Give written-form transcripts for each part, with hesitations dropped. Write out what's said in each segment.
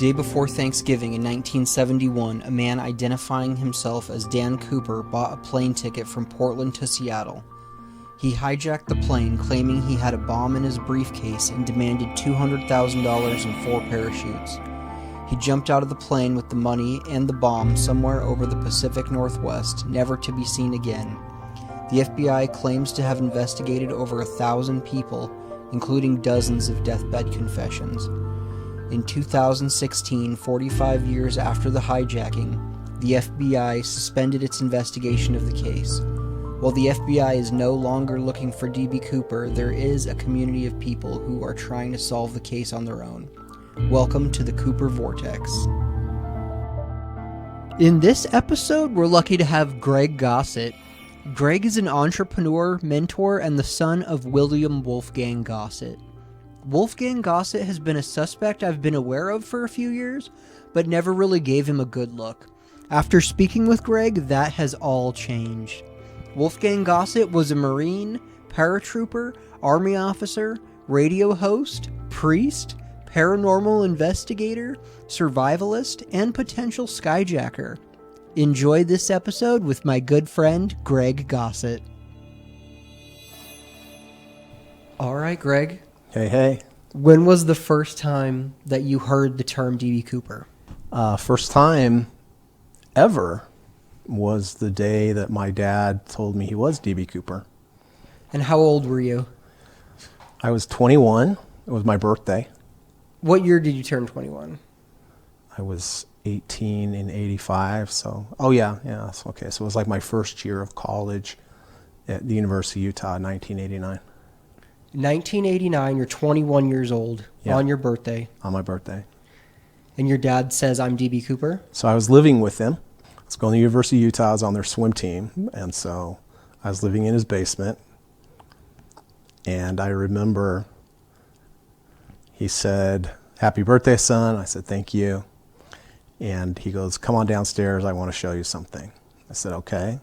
day before Thanksgiving in 1971, a man identifying himself as Dan Cooper bought a plane ticket from Portland to Seattle. He hijacked the plane, claiming he had a bomb in his briefcase, and demanded $200,000 and 4 parachutes. He jumped out of the plane with the money and the bomb somewhere over the Pacific Northwest, never to be seen again. The FBI claims to have investigated over 1,000 people, including dozens of deathbed confessions. In 2016, 45 years after the hijacking, the FBI suspended its investigation of the case. While the FBI is no longer looking for D.B. Cooper, there is a community of people who are trying to solve the case on their own. Welcome to the Cooper Vortex. In this episode, we're lucky to have Greg Gossett. Greg is an entrepreneur, mentor, and the son of William Wolfgang Gossett. Wolfgang Gossett has been a suspect I've been aware of for a few years, but never really gave him a good look. After speaking with Greg, that has all changed. Wolfgang Gossett was a Marine, paratrooper, Army officer, radio host, priest, paranormal investigator, survivalist, and potential skyjacker. Enjoy this episode with my good friend, Greg Gossett. All right, Greg. Hey. When was the first time that you heard the term D.B. Cooper? First time ever was the day that my dad told me he was D.B. Cooper. And how old were you? I was 21. It was my birthday. What year did you turn 21? I was 18 in 85. So, okay. So it was like my first year of college at the University of Utah in 1989. 1989, you're 21 years old, yeah, on your birthday. On my birthday. And your dad says, I'm D.B. Cooper? So I was living with him. I was going to the University of Utah. I was on their swim team. And so I was living in his basement. And I remember he said, "Happy birthday, son." I said, "Thank you." And he goes, "Come on downstairs. I want to show you something." I said, "Okay."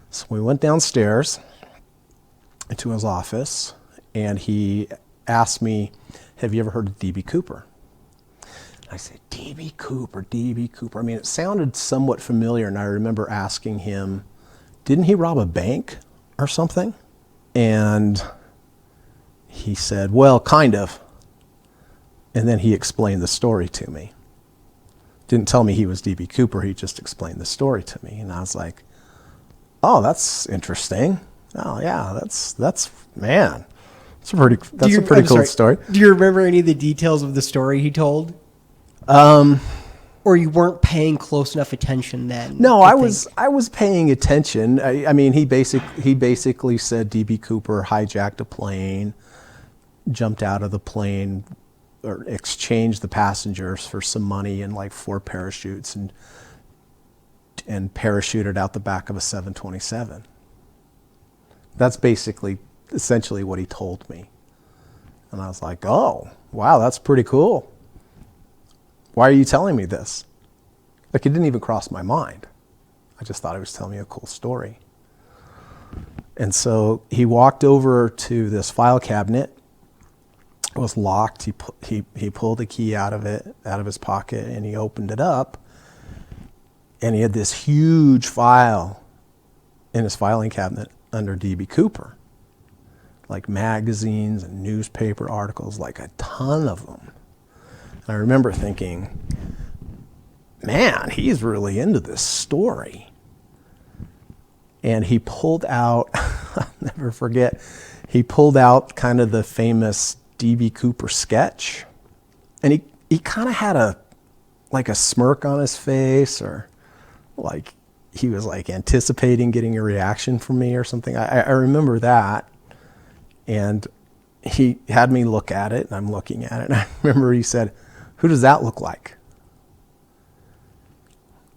So we went downstairs into his office. And he asked me, "Have you ever heard of D.B. Cooper?" And I said, D.B. Cooper. I mean, it sounded somewhat familiar. And I remember asking him, didn't he rob a bank or something? And he said, "Well, kind of." And then he explained the story to me. Didn't tell me he was D.B. Cooper. He just explained the story to me. And I was like, "Oh, that's interesting. Oh, yeah, that's man. That's a pretty cool story." Do you remember any of the details of the story he told? Or you weren't paying close enough attention then? No, I was paying attention. I mean, he basically said D.B. Cooper hijacked a plane, jumped out of the plane, or exchanged the passengers for some money and like 4 parachutes and parachuted out the back of a 727. That's essentially what he told me. And I was like, "Oh, wow, that's pretty cool. Why are you telling me this?" Like, it didn't even cross my mind. I just thought he was telling me a cool story. And so he walked over to this file cabinet. It was locked. He pulled the key out of his pocket, and he opened it up. And he had this huge file in his filing cabinet under D.B. Cooper, like magazines and newspaper articles, like a ton of them. And I remember thinking, man, he's really into this story. And he pulled out, I'll never forget, he pulled out kind of the famous D.B. Cooper sketch. And he kind of had a smirk on his face, or like he was like anticipating getting a reaction from me or something. I remember that. And he had me look at it, and I'm looking at it. And I remember he said, "Who does that look like?"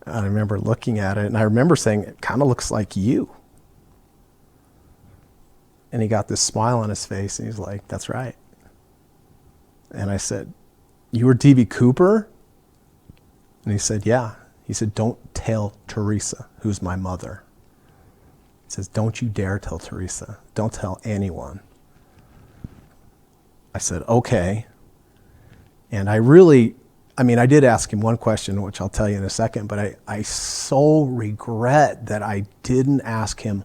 I remember looking at it, and I remember saying, "It kind of looks like you." And he got this smile on his face, and he's like, "That's right." And I said, "You were D.B. Cooper?" And he said, "Yeah." He said, "Don't tell Teresa, who's my mother." He says, "Don't you dare tell Teresa. Don't tell anyone." I said, "Okay." And I I mean, I did ask him one question, which I'll tell you in a second, but I so regret that I didn't ask him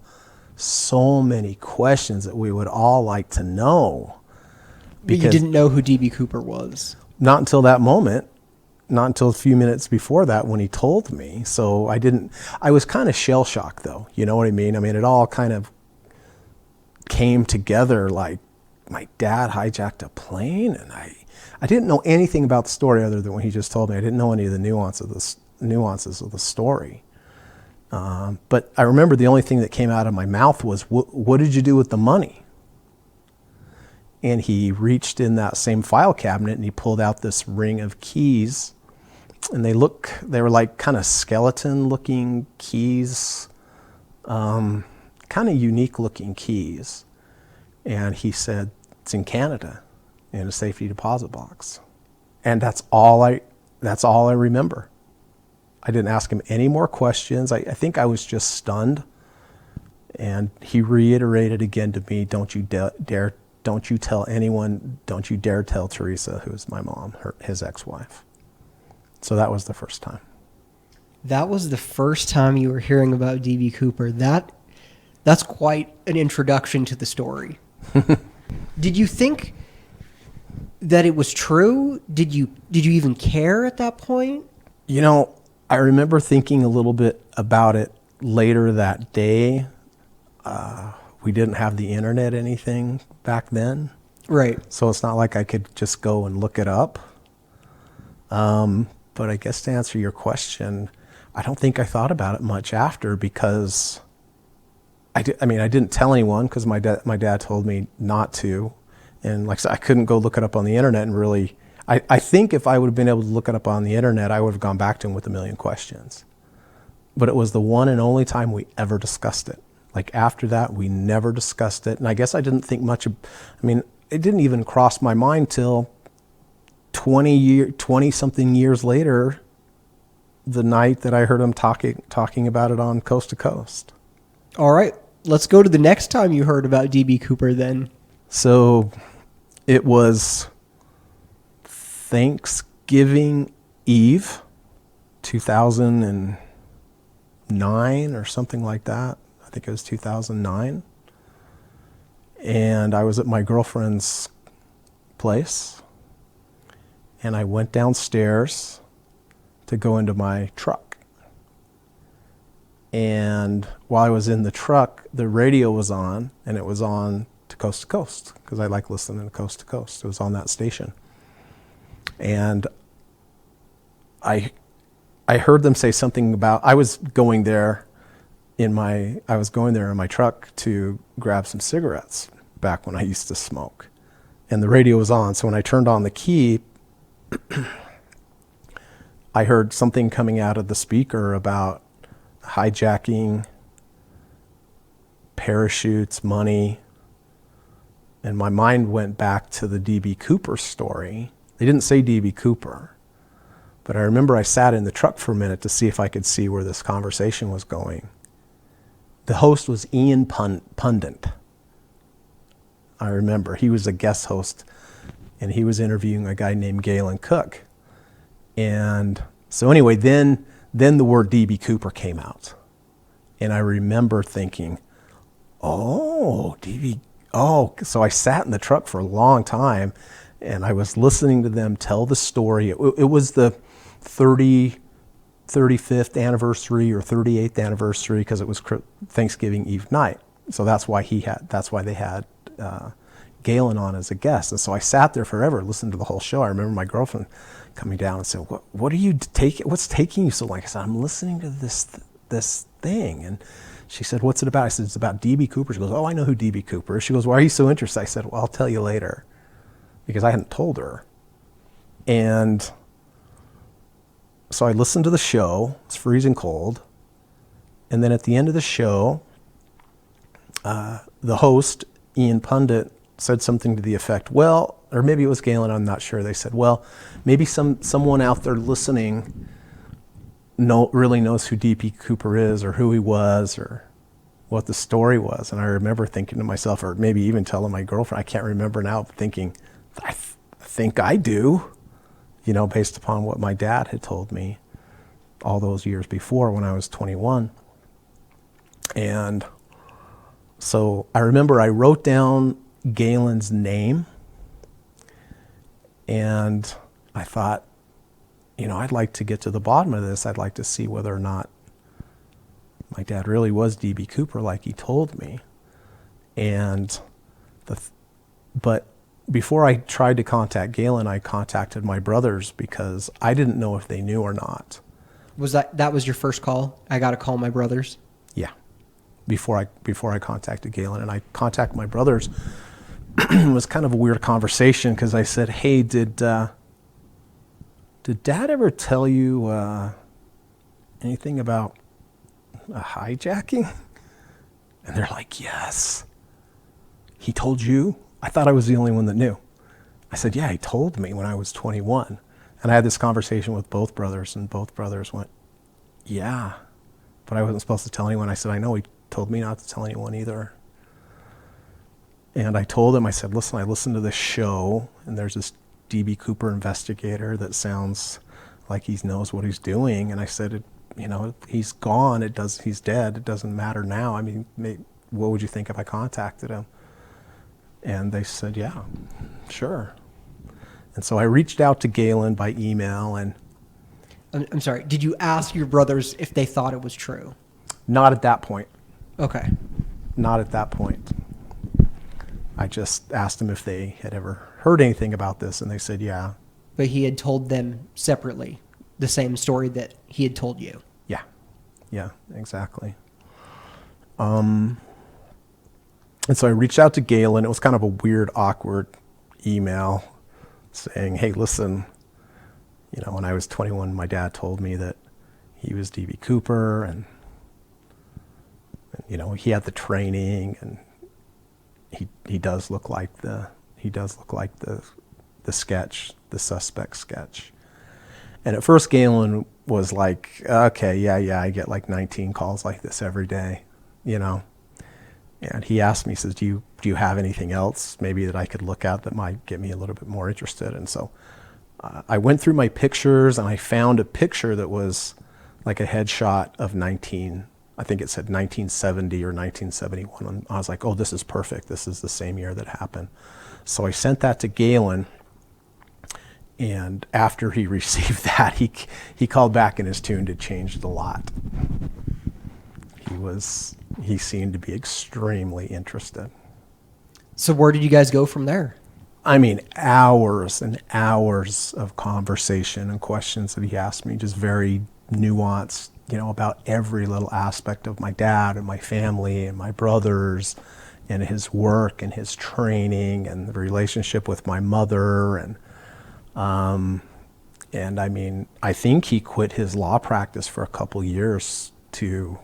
so many questions that we would all like to know. Because you didn't know who D.B. Cooper was. Not until that moment, not until a few minutes before that when he told me. So I was kind of shell shocked though. You know what I mean? I mean, it all kind of came together like my dad hijacked a plane, and I didn't know anything about the story other than what he just told me. I didn't know any of the nuances of the story. But I remember the only thing that came out of my mouth was, what did you do with the money? And he reached in that same file cabinet and he pulled out this ring of keys, and they were like kind of skeleton looking keys, kind of unique looking keys. And he said, it's in Canada in a safety deposit box. And that's all I remember. I didn't ask him any more questions. I think I was just stunned. And he reiterated again to me, don't you tell anyone, don't you dare tell Teresa, who's my mom, his ex-wife. So that was the first time. That was the first time you were hearing about D.B. Cooper. That's quite an introduction to the story. Did you think that it was true? Did you even care at that point? You know, I remember thinking a little bit about it later that day. We didn't have the internet anything back then. Right. So it's not like I could just go and look it up. But I guess to answer your question, I don't think I thought about it much after, because I didn't tell anyone because my dad told me not to. And like I said, I couldn't go look it up on the internet and really, I think if I would have been able to look it up on the internet, I would have gone back to him with a million questions. But it was the one and only time we ever discussed it. Like after that, we never discussed it. And I guess I didn't think much of, it didn't even cross my mind till 20 something years later, the night that I heard him talking about it on Coast to Coast. All right, let's go to the next time you heard about D.B. Cooper then. So it was Thanksgiving Eve, 2009 or something like that. I think it was 2009. And I was at my girlfriend's place, and I went downstairs to go into my truck. And while I was in the truck, the radio was on, and it was on to Coast, because I like listening to Coast to Coast. It was on that station. And I heard them say something about, I was going there in my truck to grab some cigarettes back when I used to smoke. And the radio was on, so when I turned on the key, I heard something coming out of the speaker about hijacking, parachutes, money. And my mind went back to the D.B. Cooper story. They didn't say D.B. Cooper, but I remember I sat in the truck for a minute to see if I could see where this conversation was going. The host was Ian Pundit. I remember he was a guest host, and he was interviewing a guy named Galen Cook. And so anyway, then the word D.B. Cooper came out. And I remember thinking, so I sat in the truck for a long time, and I was listening to them tell the story. It was the 35th anniversary or 38th anniversary, because it was Thanksgiving Eve night. So that's why they had Galen on as a guest. And so I sat there forever, listened to the whole show. I remember my girlfriend coming down and said, "What are you taking? What's taking you so long?" I said, "I'm listening to this thing." And she said, "What's it about?" I said, "It's about D.B. Cooper." She goes, "Oh, I know who D.B. Cooper is." She goes, "Why are you so interested?" I said, "Well, I'll tell you later," because I hadn't told her. And so I listened to the show. It's freezing cold. And then at the end of the show, the host, Ian Pundit, said something to the effect, or maybe it was Galen, I'm not sure. They said, maybe someone out there listening really knows who D.B. Cooper is, or who he was, or what the story was. And I remember thinking to myself, or maybe even telling my girlfriend, I can't remember now, thinking, I think I do. based upon what my dad had told me all those years before when I was 21. And so I remember I wrote down Galen's name, and I thought, I'd like to get to the bottom of this. I'd like to see whether or not my dad really was D.B. Cooper like he told me. And but before I tried to contact Galen, I contacted my brothers because I didn't know if they knew or not. Was that was your first call? I got to call my brothers? Yeah. Before I contacted Galen, and I contacted my brothers. It was kind of a weird conversation because I said, "Hey, did Dad ever tell you anything about a hijacking?" And they're like, "Yes." "He told you?" I thought I was the only one that knew. I said, "Yeah, he told me when I was 21. And I had this conversation with both brothers, and both brothers went, "Yeah, but I wasn't supposed to tell anyone." I said, "I know, he told me not to tell anyone either." And I told him, I said, "Listen, I listened to this show, and there's this D.B. Cooper investigator that sounds like he knows what he's doing." And I said, "He's gone. He's dead. It doesn't matter now. I mean, what would you think if I contacted him?" And they said, "Yeah, sure." And so I reached out to Galen by email, and I'm sorry. Did you ask your brothers if they thought it was true? not at that point. Okay. Not at that point. I just asked them if they had ever heard anything about this, and they said, yeah. But he had told them separately the same story that he had told you. Yeah. Yeah, exactly. And so I reached out to Galen. It was kind of a weird, awkward email saying, "Hey, listen, when I was 21, my dad told me that he was D.B. Cooper, and he had the training, and he does look like the sketch, the suspect sketch." And at first Galen was like, "Okay, yeah, I get like 19 calls like this every day, And he asked me, he says, do you have anything else maybe that I could look at that might get me a little bit more interested?" And so I went through my pictures, and I found a picture that was like a headshot of I think it said 1970 or 1971. And I was like, "Oh, this is perfect. This is the same year that happened." So I sent that to Galen. And after he received that, he called back, and his tune had changed a lot. He seemed to be extremely interested. So where did you guys go from there? I mean, hours and hours of conversation and questions that he asked me, just very nuanced, about every little aspect of my dad and my family and my brothers and his work and his training and the relationship with my mother. And I mean, I think he quit his law practice for a couple years to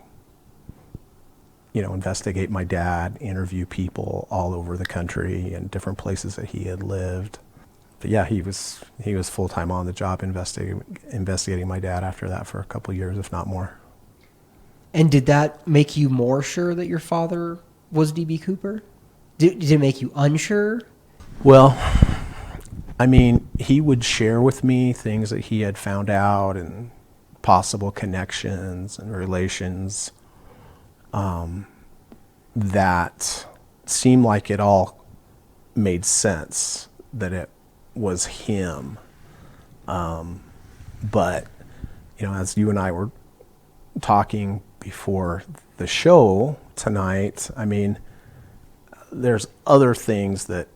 investigate my dad, interview people all over the country and different places that he had lived. But yeah, he was full-time on the job investigating my dad after that for a couple of years, if not more. And did that make you more sure that your father was D.B. Cooper? Did it make you unsure? Well, I mean, he would share with me things that he had found out and possible connections and relations that seemed like it all made sense, that it was him. But, as you and I were talking before the show tonight, I mean, there's other things that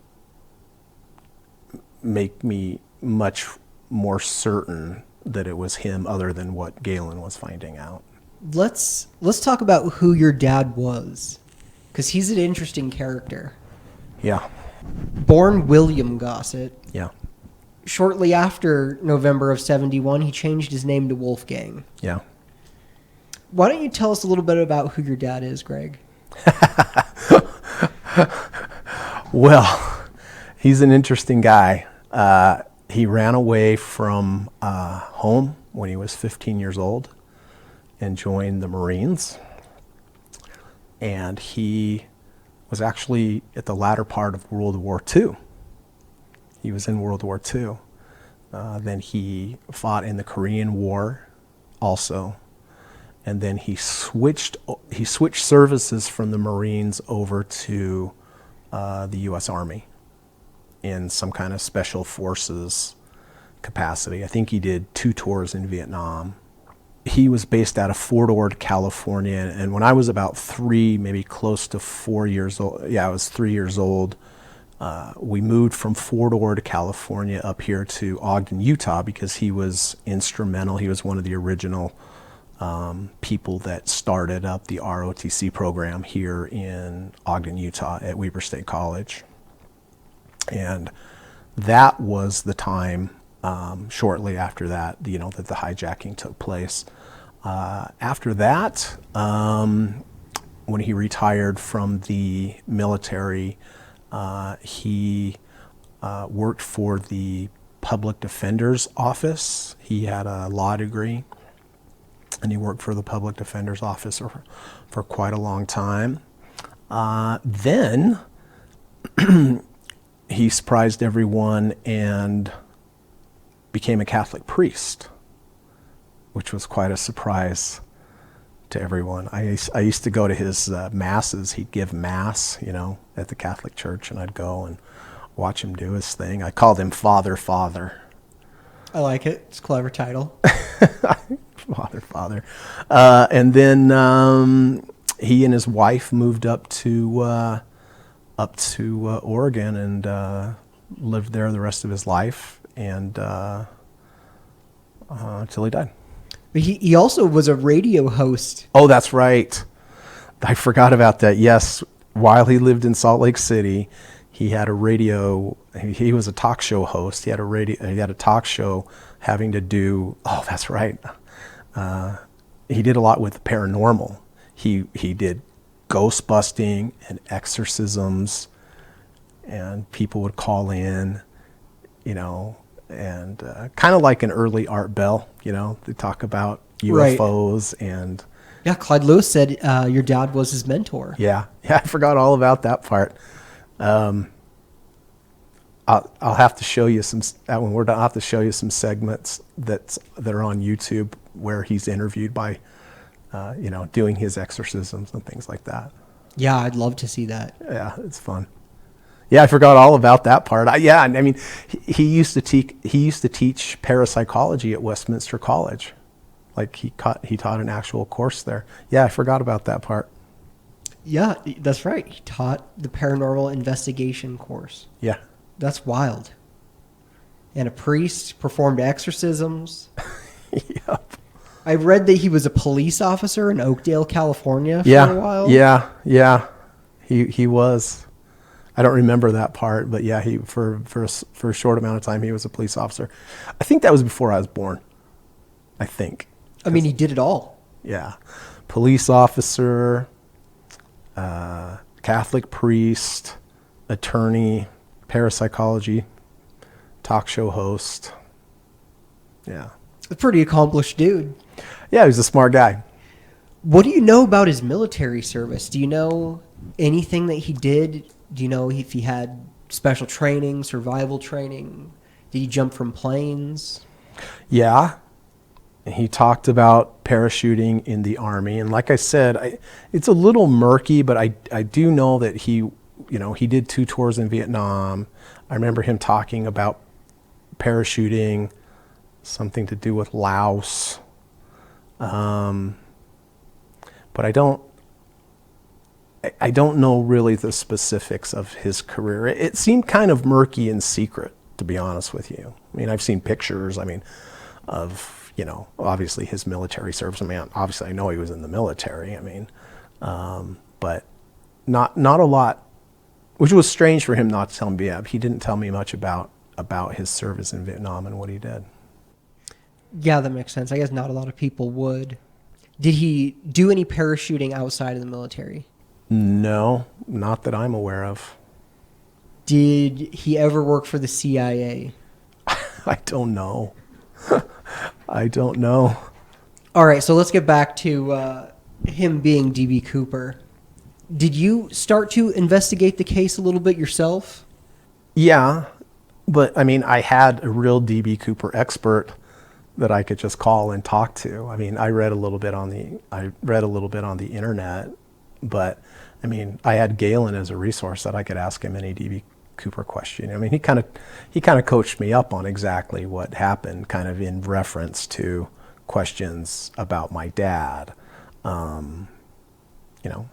make me much more certain that it was him other than what Galen was finding out. Let's talk about who your dad was, because he's an interesting character. Yeah. Born William Gossett. Yeah. Shortly after November of 1971, he changed his name to Wolfgang. Yeah. Why don't you tell us a little bit about who your dad is, Greg? Well, he's an interesting guy. He ran away from home when he was 15 years old and joined the Marines. And he was actually at the latter part of World War II. He was in World War II. Then he fought in the Korean War also. And then he switched services from the Marines over to the U.S. Army in some kind of special forces capacity. I think he did 2 tours in Vietnam. He was based out of Fort Ord, California. And when I was about 3, maybe close to 4 years old, I was 3 years old, we moved from Fort Ord, California up here to Ogden, Utah, because he was instrumental. He was one of the original people that started up the ROTC program here in Ogden, Utah at Weber State College. And that was the time, shortly after that, that the hijacking took place. After that, when he retired from the military, he worked for the public defender's office. He had a law degree, and he worked for the public defender's office for quite a long time. Then he surprised everyone and became a Catholic priest, which was quite a surprise to everyone. I used to go to his masses. He'd give mass, at the Catholic Church, and I'd go and watch him do his thing. I called him Father. I like it. It's a clever title. Father. And then he and his wife moved up to Oregon and lived there the rest of his life, and until he died. But he also was a radio host. Oh, that's right. I forgot about that. Yes, while he lived in Salt Lake City, he had a radio. He was a talk show host. He had a talk show having to do. Oh, that's right. He did a lot with the paranormal. He did ghost busting and exorcisms, and people would call in, and kind of like an early Art Bell, they talk about UFOs. Right. And yeah, Clyde Lewis said your dad was his mentor. Yeah, I forgot all about that part. I'll have to show you some when we're done. I'll have to show you some segments that are on YouTube where he's interviewed by, doing his exorcisms and things like that. Yeah, I'd love to see that. Yeah, it's fun. Yeah, I forgot all about that part. He used to teach parapsychology at Westminster College. Like he taught an actual course there. Yeah, I forgot about that part. Yeah, that's right. He taught the paranormal investigation course. Yeah. That's wild. And a priest, performed exorcisms. Yep. I read that he was a police officer in Oakdale, California for a while. Yeah. He was. I don't remember that part, but yeah, he for a short amount of time he was a police officer. I think that was before I was born. I think. He did it all. Yeah. Police officer, Catholic priest, attorney, parapsychology, talk show host. Yeah. A pretty accomplished dude. Yeah, he was a smart guy. What do you know about his military service? Do you know anything that he did? Do you know if he had special training, survival training? Did he jump from planes? Yeah. He talked about parachuting in the Army. And like I said, it's a little murky, but I do know that he did 2 tours in Vietnam. I remember him talking about parachuting, something to do with Laos. But I don't know really the specifics of his career. It seemed kind of murky and secret, to be honest with you. I've seen pictures, of, obviously his military service. Obviously I know he was in the military. But not a lot, which was strange for him not to tell me. Yeah, he didn't tell me much about his service in Vietnam and what he did. Yeah, that makes sense. I guess not a lot of people would. Did he do any parachuting outside of the military? No, not that I'm aware of. Did he ever work for the CIA? I don't know. I don't know. All right, so let's get back to him being D.B. Cooper. Did you start to investigate the case a little bit yourself? Yeah. But I mean, I had a real DB Cooper expert that I could just call and talk to. I mean, I read a little bit on the internet, but I mean, I had Galen as a resource that I could ask him any DB Cooper question. I mean, he kind of coached me up on exactly what happened, kind of in reference to questions about my dad. You know,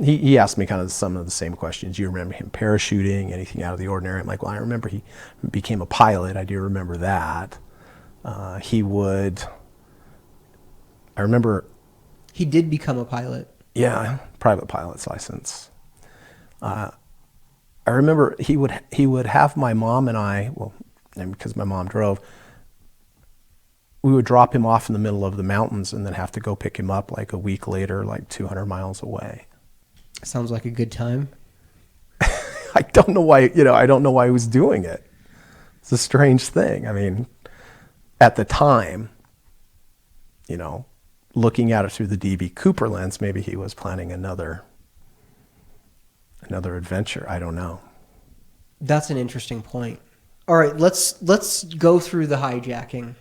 he asked me kind of some of the same questions. Do you remember him parachuting, anything out of the ordinary? I'm like, well, I remember he became a pilot. I do remember that. I remember. He did become a pilot. Yeah, private pilot's license. I remember he would have my mom and I, well, and because my mom drove, we would drop him off in the middle of the mountains and then have to go pick him up like a week later, like 200 miles away. Sounds like a good time. I don't know why, I don't know why he was doing it. It's a strange thing. I mean, at the time, looking at it through the DB Cooper lens, maybe he was planning another adventure. I don't know. That's an interesting point. All right, let's go through the hijacking.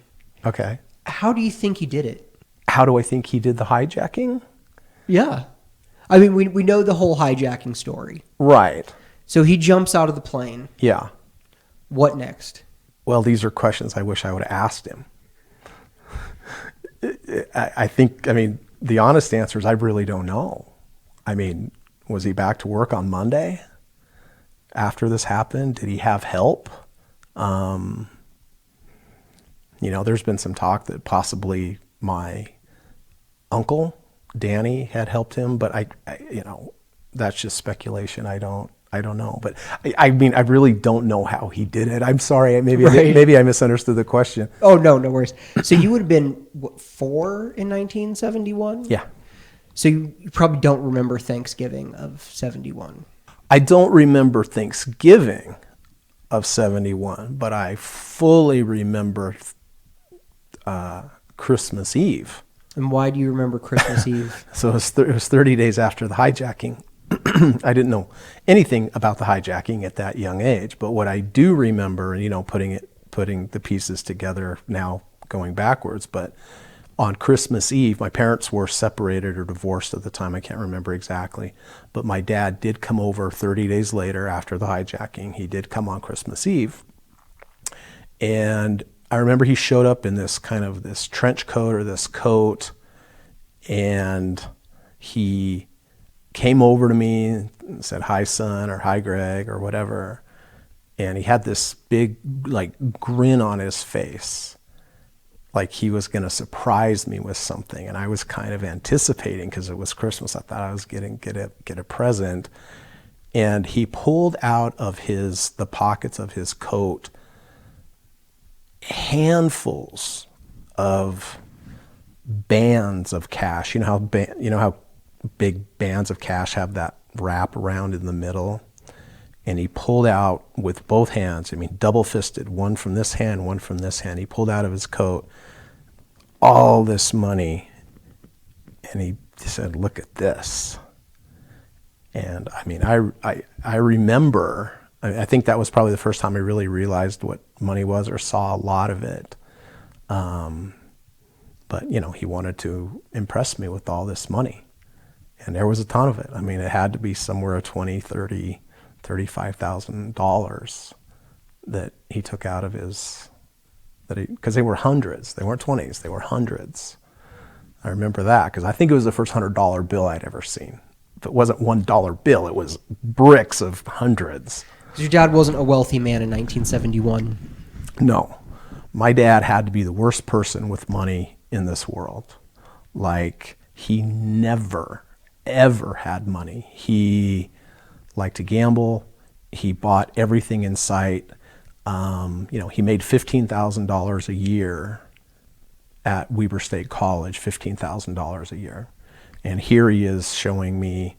Okay. How do you think he did it? How do I think he did the hijacking? Yeah. I mean, we know the whole hijacking story. Right. So he jumps out of the plane. Yeah. What next? Well, these are questions I wish I would have asked him. I mean, the honest answer is I really don't know. I mean, was he back to work on Monday after this happened? Did he have help? There's been some talk that possibly my uncle, Danny, had helped him, but I that's just speculation. I don't know. But I mean, I really don't know how he did it. I'm sorry. Maybe I misunderstood the question. Oh, no worries. So you would have been, 4 in 1971? Yeah. So you probably don't remember Thanksgiving of 71. I don't remember Thanksgiving of 71, but I fully remember Christmas Eve. And why do you remember Christmas Eve? So it was 30 days after the hijacking. I didn't know anything about the hijacking at that young age, but what I do remember, putting the pieces together now going backwards, but on Christmas Eve, my parents were separated or divorced at the time. I can't remember exactly, but my dad did come over 30 days later after the hijacking. He did come on Christmas Eve, and I remember he showed up in this trench coat or this coat, and he came over to me and said, "Hi, son," or "Hi, Greg," or whatever. And he had this big, grin on his face, like he was going to surprise me with something. And I was kind of anticipating, because it was Christmas. I thought I was get a present. And he pulled out of the pockets of his coat handfuls of bands of cash. You know how big bands of cash have that wrap around in the middle? And he pulled out with both hands, double fisted, one from this hand, one from this hand. He pulled out of his coat all this money, and he said, "Look at this." And I remember, I think that was probably the first time I really realized what money was, or saw a lot of it. But he wanted to impress me with all this money. And there was a ton of it. It had to be somewhere $20,000, $30,000, $35,000 that he took out of his, because they were hundreds. They weren't 20s, they were hundreds. I remember that because I think it was the first $100 bill I'd ever seen. If it wasn't $1 bill, it was bricks of hundreds. Your dad wasn't a wealthy man in 1971. No. My dad had to be the worst person with money in this world. He never, ever had money. He liked to gamble. He bought everything in sight. He made $15,000 a year at Weber State College, $15,000 a year. And here he is showing me,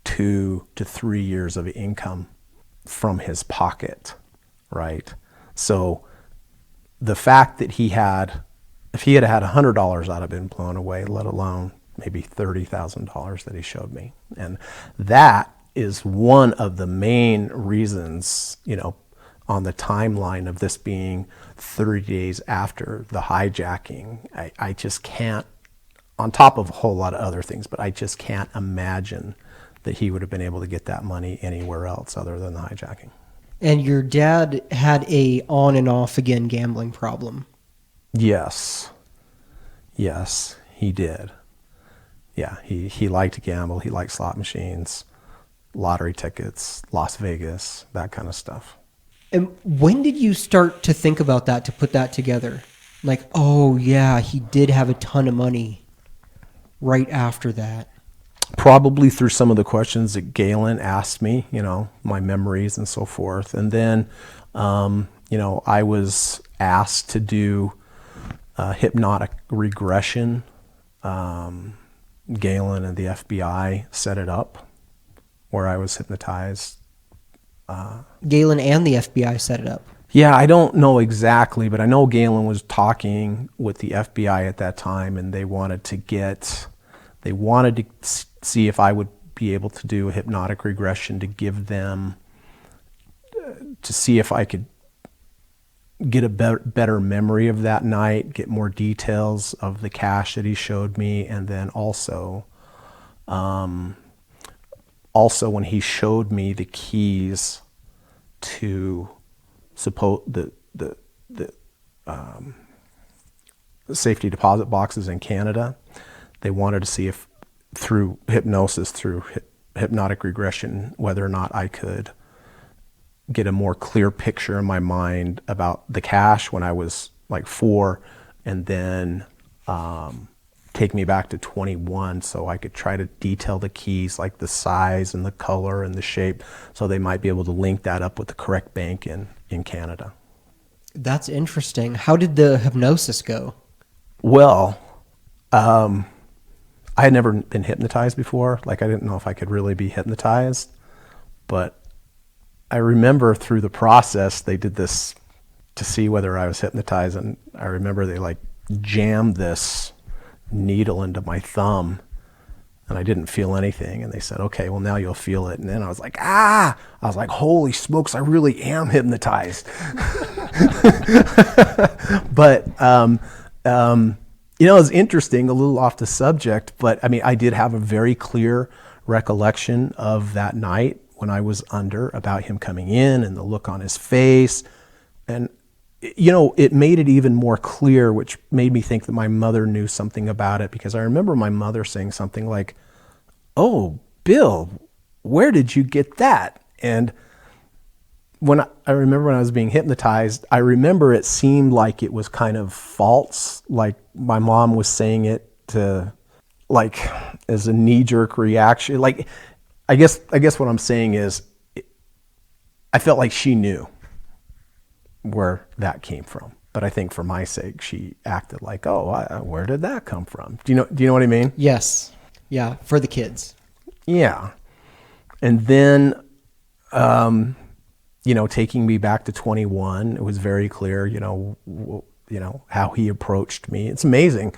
2 to 3 years of income from his pocket, right? So the fact that if he had had $100, I'd have been blown away, let alone maybe $30,000 that he showed me. And that is one of the main reasons, on the timeline of this being 30 days after the hijacking. I just can't, on top of a whole lot of other things, but I just can't imagine that he would have been able to get that money anywhere else other than the hijacking. And your dad had a on and off again gambling problem. Yes, he did. Yeah, he liked to gamble. He liked slot machines, lottery tickets, Las Vegas, that kind of stuff. And when did you start to think about that, to put that together? Like, oh yeah, he did have a ton of money right after that. Probably through some of the questions that Galen asked me, my memories and so forth. And then, I was asked to do hypnotic regression. Galen and the FBI set it up where I was hypnotized. Galen and the FBI set it up. Yeah, I don't know exactly, but I know Galen was talking with the FBI at that time, and they wanted to see if I would be able to do a hypnotic regression to give them, to see if I could get a better memory of that night, get more details of the cash that he showed me, and then also when he showed me the keys to the safety deposit boxes in Canada, they wanted to see if through hypnosis, through hypnotic regression, whether or not I could get a more clear picture in my mind about the cash when I was like 4, and then take me back to 21 so I could try to detail the keys, like the size and the color and the shape, so they might be able to link that up with the correct bank in Canada. That's interesting. How did the hypnosis go? Well, I had never been hypnotized before. Like, I didn't know if I could really be hypnotized, but I remember through the process, they did this to see whether I was hypnotized, and I remember they like jammed this needle into my thumb, and I didn't feel anything, and they said, okay, well, now you'll feel it. And then I was like, holy smokes, I really am hypnotized. But it's interesting, a little off the subject, but I mean, I did have a very clear recollection of that night when I was under, about him coming in and the look on his face. And, it made it even more clear, which made me think that my mother knew something about it, because I remember my mother saying something like, "Oh, Bill, where did you get that?" And I remember when I was being hypnotized, I remember it seemed like it was kind of false, like my mom was saying it to, like, as a knee-jerk reaction. Like, I guess what I'm saying is, I felt like she knew where that came from, but I think for my sake, she acted like, where did that come from? Do you know what I mean? Yes. Yeah. For the kids. Yeah. And then, taking me back to 21, it was very clear, how he approached me. It's amazing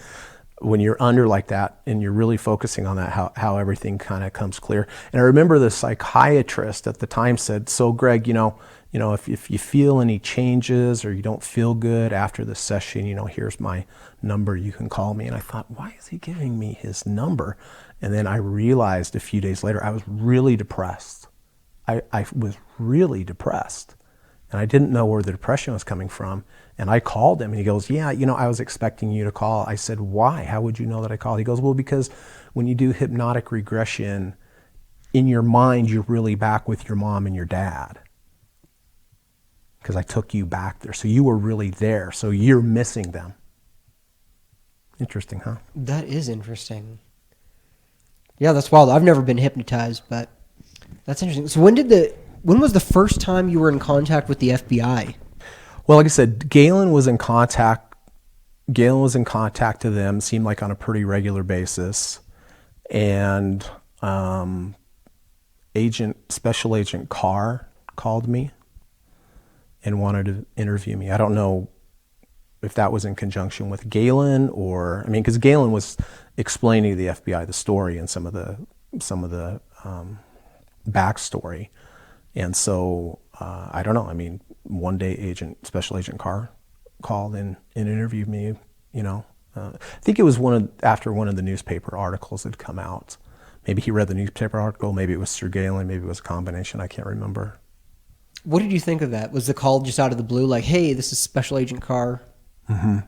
when you're under like that and you're really focusing on that, how everything kind of comes clear. And I remember the psychiatrist at the time said, "So Greg, if you feel any changes or you don't feel good after the session, here's my number, you can call me." And I thought, why is he giving me his number? And then I realized a few days later, I was really depressed. I was really depressed, and I didn't know where the depression was coming from. And I called him, and he goes, "Yeah, I was expecting you to call." I said, "Why? How would you know that I called?" He goes, "Well, because when you do hypnotic regression, in your mind, you're really back with your mom and your dad. Because I took you back there. So you were really there. So you're missing them." Interesting, huh? That is interesting. Yeah, that's wild. I've never been hypnotized, but that's interesting. So when was the first time you were in contact with the FBI? Well, like I said, Galen was in contact to them, seemed like on a pretty regular basis. And Special Agent Carr called me and wanted to interview me. I don't know if that was in conjunction with Galen because Galen was explaining to the FBI the story and some of the backstory. And so, I don't know. I mean, one day Special Agent Carr called and interviewed me, I think it was after one of the newspaper articles had come out. Maybe he read the newspaper article, maybe it was through Galen, maybe it was a combination, I can't remember. What did you think of that? Was the call just out of the blue, like, hey, this is Special Agent Carr? Mm-hmm.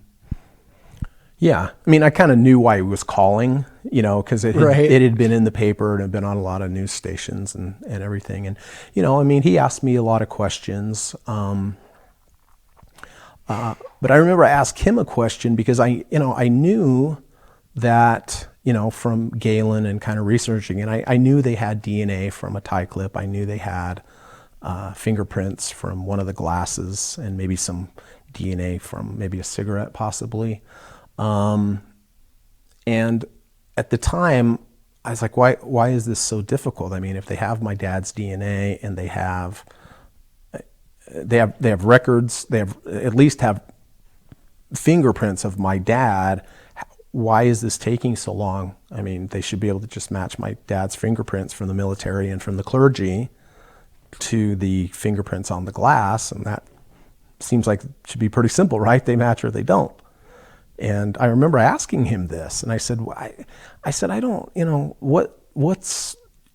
Yeah. I mean, I kind of knew why he was calling, because it had been in the paper and had been on a lot of news stations and everything. And, he asked me a lot of questions. But I remember I asked him a question because I knew that, from Galen and kind of researching, and I knew they had DNA from a tie clip. I knew they had fingerprints from one of the glasses and maybe some DNA from maybe a cigarette possibly. And at the time I was like, why is this so difficult? I mean, if they have my dad's DNA and they have records, they at least have fingerprints of my dad, why is this taking so long? I mean, they should be able to just match my dad's fingerprints from the military and from the clergy to the fingerprints on the glass, and that seems like it should be pretty simple, right? They match or they don't. And I remember asking him this, and I said, I don't,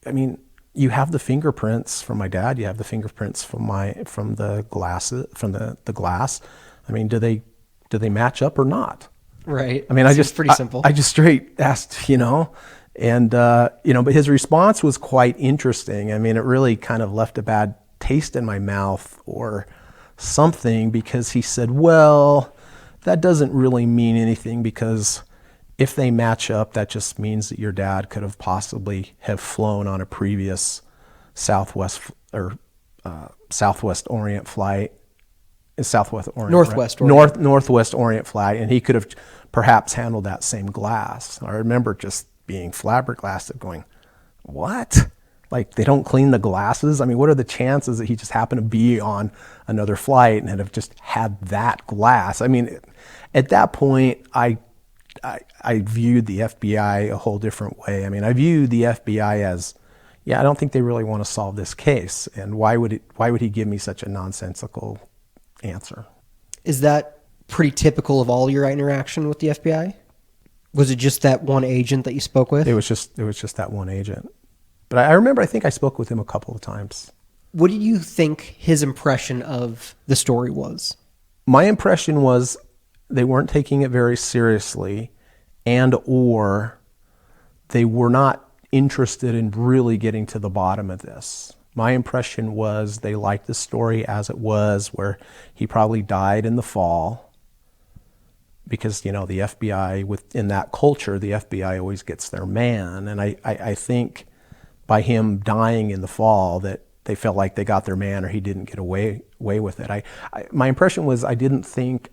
I mean, you have the fingerprints from my dad, you have the fingerprints from the glass. I mean, do they match up or not? Right. I mean, pretty simple. I just straight asked, and, but his response was quite interesting. I mean, it really kind of left a bad taste in my mouth or something, because he said, well, that doesn't really mean anything, because if they match up, that just means that your dad could have possibly have flown on a previous Southwest Orient flight. Northwest Orient flight, and he could have perhaps handled that same glass. I remember just being flabbergasted, going, what? Like, they don't clean the glasses? I mean, what are the chances that he just happened to be on another flight and have just had that glass? I mean, at that point, I viewed the FBI a whole different way. I mean, I viewed the FBI as, I don't think they really want to solve this case, and why would he give me such a nonsensical answer? Is that pretty typical of all your interaction with the FBI? Was it just that one agent that you spoke with? It was just that one agent. But I remember, I think I spoke with him a couple of times. What did you think his impression of the story was? My impression was they weren't taking it very seriously, or they were not interested in really getting to the bottom of this. My impression was they liked the story as it was, where he probably died in the fall, because, the FBI, within that culture, the FBI always gets their man. And I think by him dying in the fall that they felt like they got their man, or he didn't get away with it. My impression was, I didn't think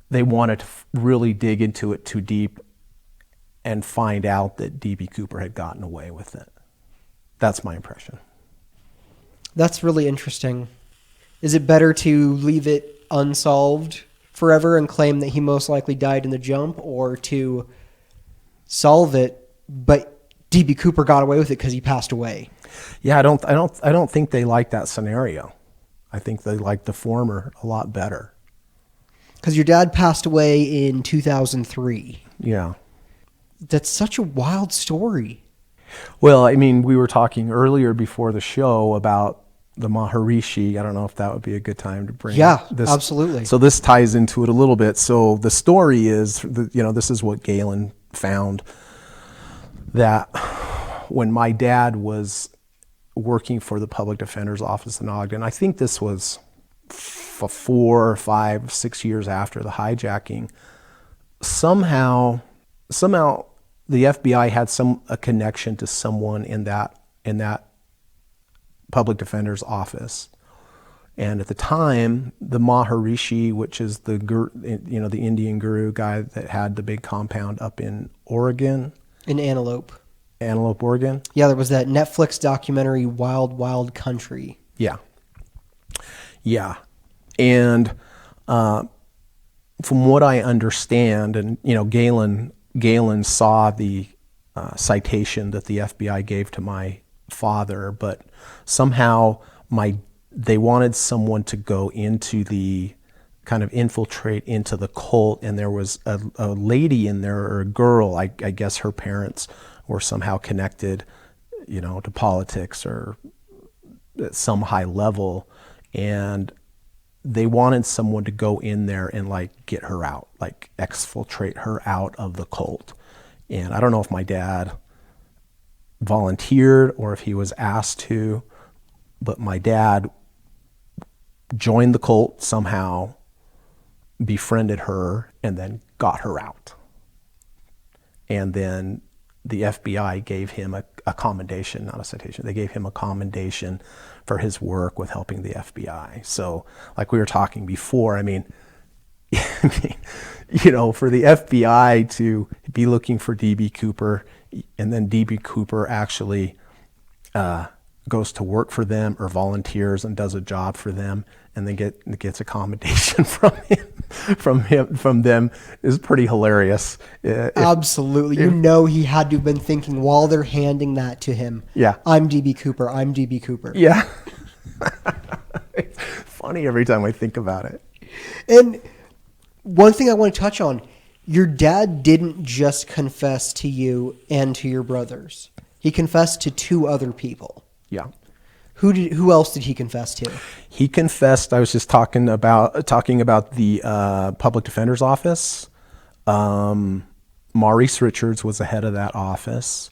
they wanted to really dig into it too deep and find out that D.B. Cooper had gotten away with it. That's my impression. That's really interesting. Is it better to leave it unsolved forever and claim that he most likely died in the jump, or to solve it, but D.B. Cooper got away with it because he passed away? Yeah, I don't think they like that scenario. I think they like the former a lot better. Because your dad passed away in 2003. Yeah. That's such a wild story. Well, I mean, we were talking earlier before the show about the Maharishi. I don't know if that would be a good time to bring this. Absolutely. So this ties into it a little bit. So the story is, this is what Galen found, that when my dad was working for the public defender's office in Ogden, I think this was 4, 5, 6 years after the hijacking, somehow the FBI had a connection to someone in that public defender's office. And at the time, the Maharishi, which is the Indian guru guy that had the big compound up in Oregon. In Antelope, Oregon. Yeah, there was that Netflix documentary, Wild Wild Country. Yeah. Yeah. And from what I understand, and Galen saw the citation that the FBI gave to my father, but somehow they wanted someone to go into kind of infiltrate into the cult, and there was a lady in there, or a girl, I guess her parents were somehow connected, to politics or at some high level, and they wanted someone to go in there and get her out, exfiltrate her out of the cult. And I don't know if my dad volunteered or if he was asked to, but my dad joined the cult somehow, befriended her, and then got her out. And then the FBI gave him a commendation, not a citation. They gave him a commendation for his work with helping the FBI. So, like we were talking before, for the FBI to be looking for D.B. Cooper, and then D.B. Cooper actually goes to work for them or volunteers and does a job for them, and then gets a commendation from them is pretty hilarious. Absolutely. He had to have been thinking while they're handing that to him, yeah, I'm D.B. Cooper, I'm D.B. Cooper. Yeah. It's funny every time I think about it. And one thing I want to touch on, your dad didn't just confess to you and to your brothers. He confessed to 2 other people. Yeah. Who else did he confess to? He confessed. I was just talking about the public defender's office. Maurice Richards was the head of that office,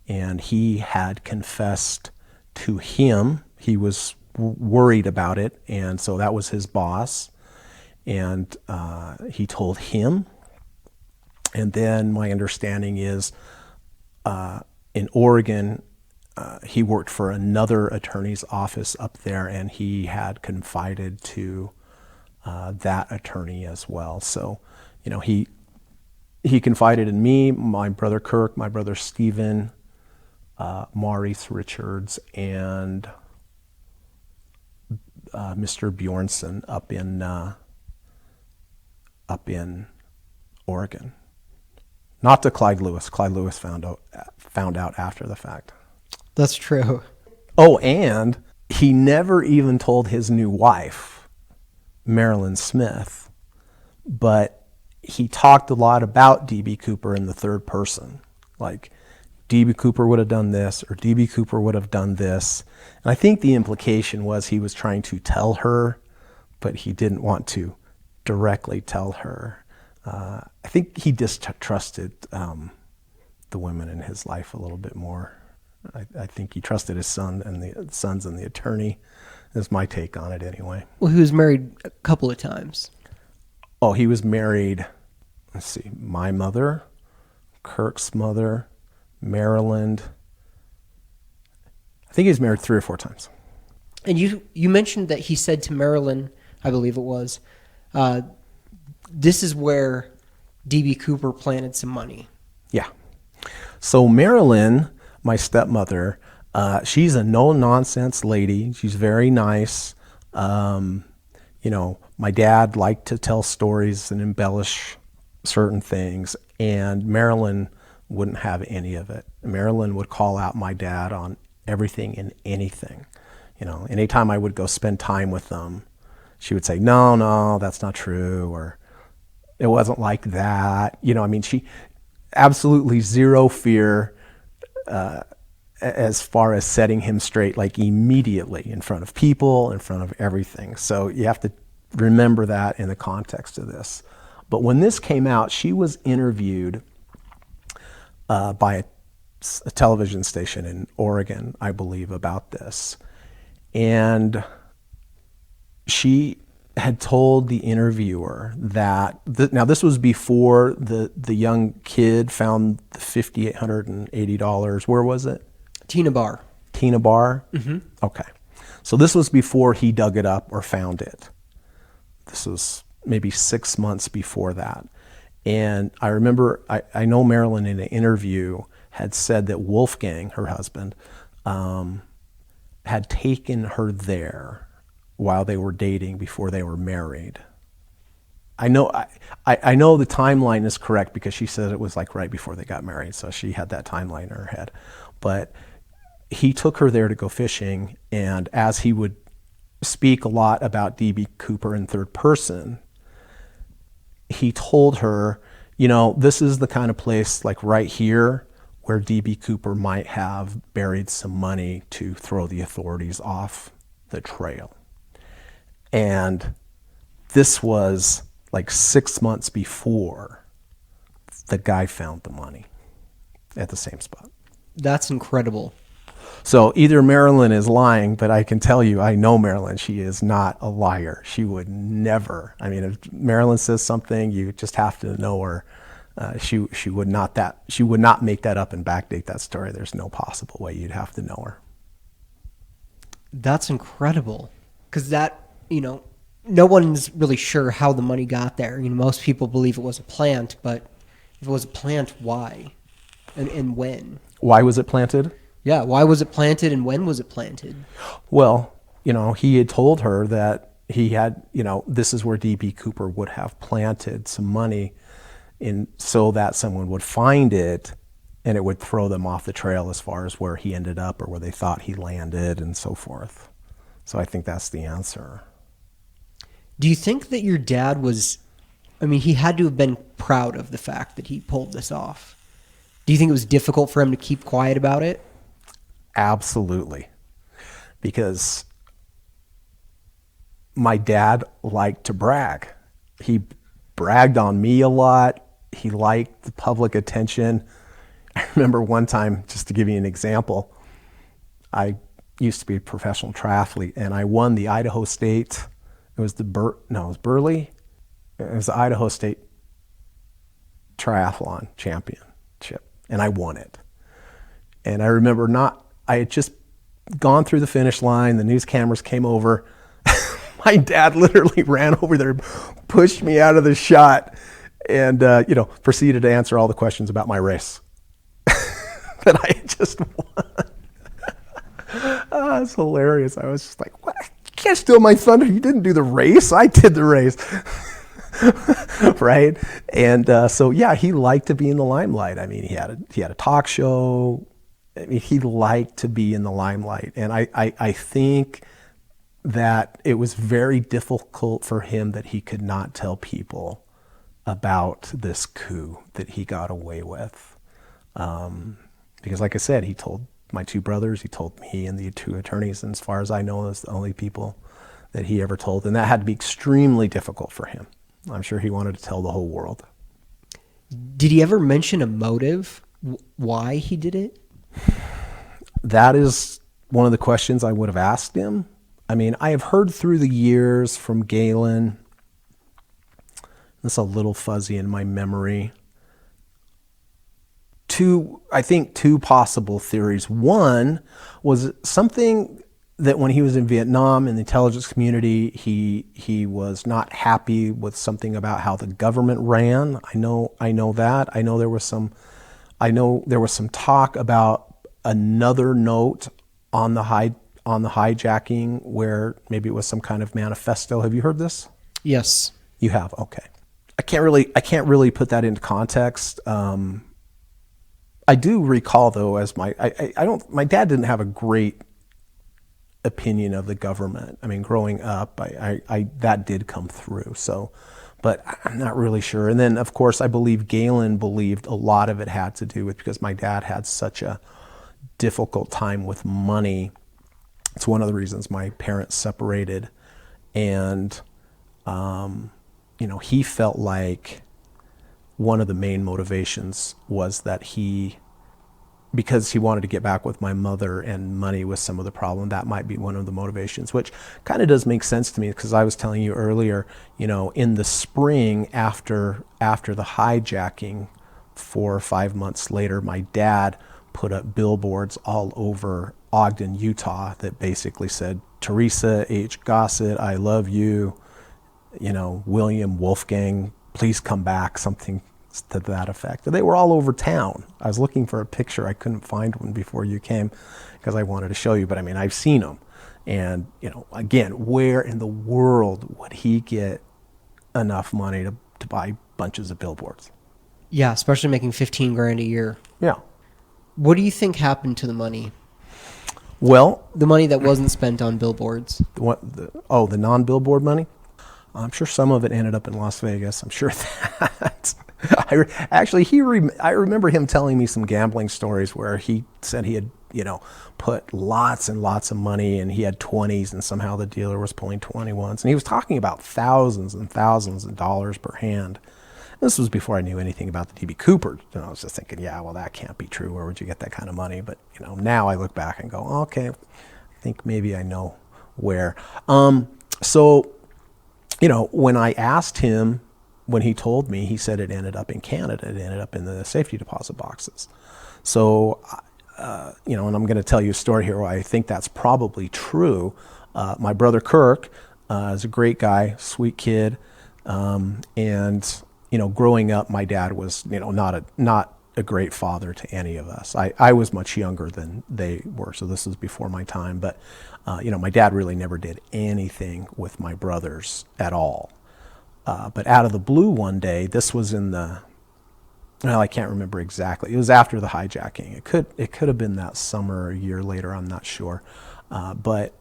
and he had confessed to him. He was worried about it, and so that was his boss, and he told him. And then my understanding is, in Oregon, he worked for another attorney's office up there, and he had confided to that attorney as well. So, he confided in me, my brother Kirk, my brother Stephen, Maurice Richards, and Mr. Bjornson up in Oregon. Not to Clyde Lewis. Clyde Lewis found out after the fact. That's true. Oh, and he never even told his new wife, Marilyn Smith, but he talked a lot about D.B. Cooper in the third person. Like, D.B. Cooper would have done this, or D.B. Cooper would have done this. And I think the implication was he was trying to tell her, but he didn't want to directly tell her. I think he distrusted the women in his life a little bit more. I think he trusted his son and the sons and the attorney. Is my take on it anyway. Well, he was married a couple of times. Oh, he was married, let's see, my mother, Kirk's mother, Maryland. I think he was married 3 or 4 times. And you mentioned that he said to Marilyn, I believe it was, this is where D.B. Cooper planted some money. Yeah. So Marilyn, my stepmother, she's a no-nonsense lady. She's very nice. My dad liked to tell stories and embellish certain things, and Marilyn wouldn't have any of it. Marilyn would call out my dad on everything and anything. Anytime I would go spend time with them, she would say, no, that's not true, or it wasn't like that. She absolutely zero fear as far as setting him straight, like immediately in front of people, in front of everything. So you have to remember that in the context of this. But when this came out, she was interviewed by a television station in Oregon, I believe, about this. And she had told the interviewer that, now this was before the young kid found the $5,880. Where was it? Tina Bar. Mm-hmm. Okay. So this was before he dug it up or found it. This was maybe 6 months before that. And I remember, I know Marilyn in an interview had said that Wolfgang, her husband, had taken her there while they were dating before they were married. I know the timeline is correct because she said it was like right before they got married, so she had that timeline in her head. But he took her there to go fishing, and as he would speak a lot about D.B. Cooper in third person. He told her, this is the kind of place like right here where D.B. Cooper might have buried some money to throw the authorities off the trail. And this was like 6 months before the guy found the money at the same spot. That's incredible. So either Marilyn is lying, but I can tell you, I know Marilyn. She is not a liar. She would never. I mean, if Marilyn says something, you just have to know her. She would not make that up and backdate that story. There's no possible way. You'd have to know her. That's incredible, because no one's really sure how the money got there. Most people believe it was a plant, but if it was a plant, why and when? Why was it planted? Yeah, why was it planted and when was it planted? Well, he had told her that he had, this is where D.B. Cooper would have planted some money in so that someone would find it and it would throw them off the trail as far as where he ended up or where they thought he landed and so forth. So I think that's the answer. Do you think that your dad he had to have been proud of the fact that he pulled this off? Do you think it was difficult for him to keep quiet about it? Absolutely. Because my dad liked to brag. He bragged on me a lot. He liked the public attention. I remember one time, just to give you an example, I used to be a professional triathlete and I won the Idaho State. It was Burley. It was the Idaho State Triathlon Championship and I won it. And I remember I had just gone through the finish line. The news cameras came over. My dad literally ran over there, pushed me out of the shot, and proceeded to answer all the questions about my race that I had just won. It's hilarious. I was just like, "What? You can't steal my thunder. You didn't do the race. I did the race." Right? And so he liked to be in the limelight. I mean, he had a talk show. I mean, he liked to be in the limelight. And I think that it was very difficult for him that he could not tell people about this coup that he got away with. Because like I said, he told my two brothers, he told me and the two attorneys, and as far as I know, those are the only people that he ever told. And that had to be extremely difficult for him. I'm sure he wanted to tell the whole world. Did he ever mention a motive, why he did it? That is one of the questions I would have asked him. I mean, I have heard through the years from Galen, this is a little fuzzy in my memory, two possible theories. One was something that when he was in Vietnam in the intelligence community, he was not happy with something about how the government ran. I know that. I know there was some talk about another note on the hijacking where maybe it was some kind of manifesto. Have you heard this? Yes. You have? Okay. I can't really put that into context. I do recall though, as my dad didn't have a great opinion of the government. I mean, growing up, I that did come through. So, but I'm not really sure. And then of course, I believe Galen believed a lot of it had to do with because my dad had such a difficult time with money. It's one of the reasons my parents separated. And, he felt like one of the main motivations was that because he wanted to get back with my mother and money was some of the problem, that might be one of the motivations, which kind of does make sense to me because I was telling you earlier, in the spring after the hijacking, 4 or 5 months later, my dad put up billboards all over Ogden, Utah that basically said, Teresa H. Gossett, I love you, William Wolfgang, please come back, something to that effect. They were all over town. I was looking for a picture. I couldn't find one before you came because I wanted to show you, but I mean, I've seen them. And, again, where in the world would he get enough money to buy bunches of billboards? Yeah, especially making $15,000 a year. Yeah. What do you think happened to the money? Well, The money that wasn't spent on billboards. the non-billboard money? I'm sure some of it ended up in Las Vegas. I'm sure that. I remember him telling me some gambling stories where he said he had, put lots and lots of money, and he had 20s, and somehow the dealer was pulling 21s. And he was talking about thousands and thousands of dollars per hand. This was before I knew anything about the D.B. Cooper. And I was just thinking, yeah, well, that can't be true. Where would you get that kind of money? But, now I look back and go, okay, I think maybe I know where. So, when I asked him, when he told me, he said it ended up in Canada. It ended up in the safety deposit boxes. So, and I'm going to tell you a story here where I think that's probably true. My brother Kirk is a great guy, sweet kid. And, growing up, my dad was, not a great father to any of us. I was much younger than they were, so this was before my time. But, my dad really never did anything with my brothers at all. But out of the blue one day, this was I can't remember exactly. It was after the hijacking. It could have been that summer or a year later. I'm not sure. But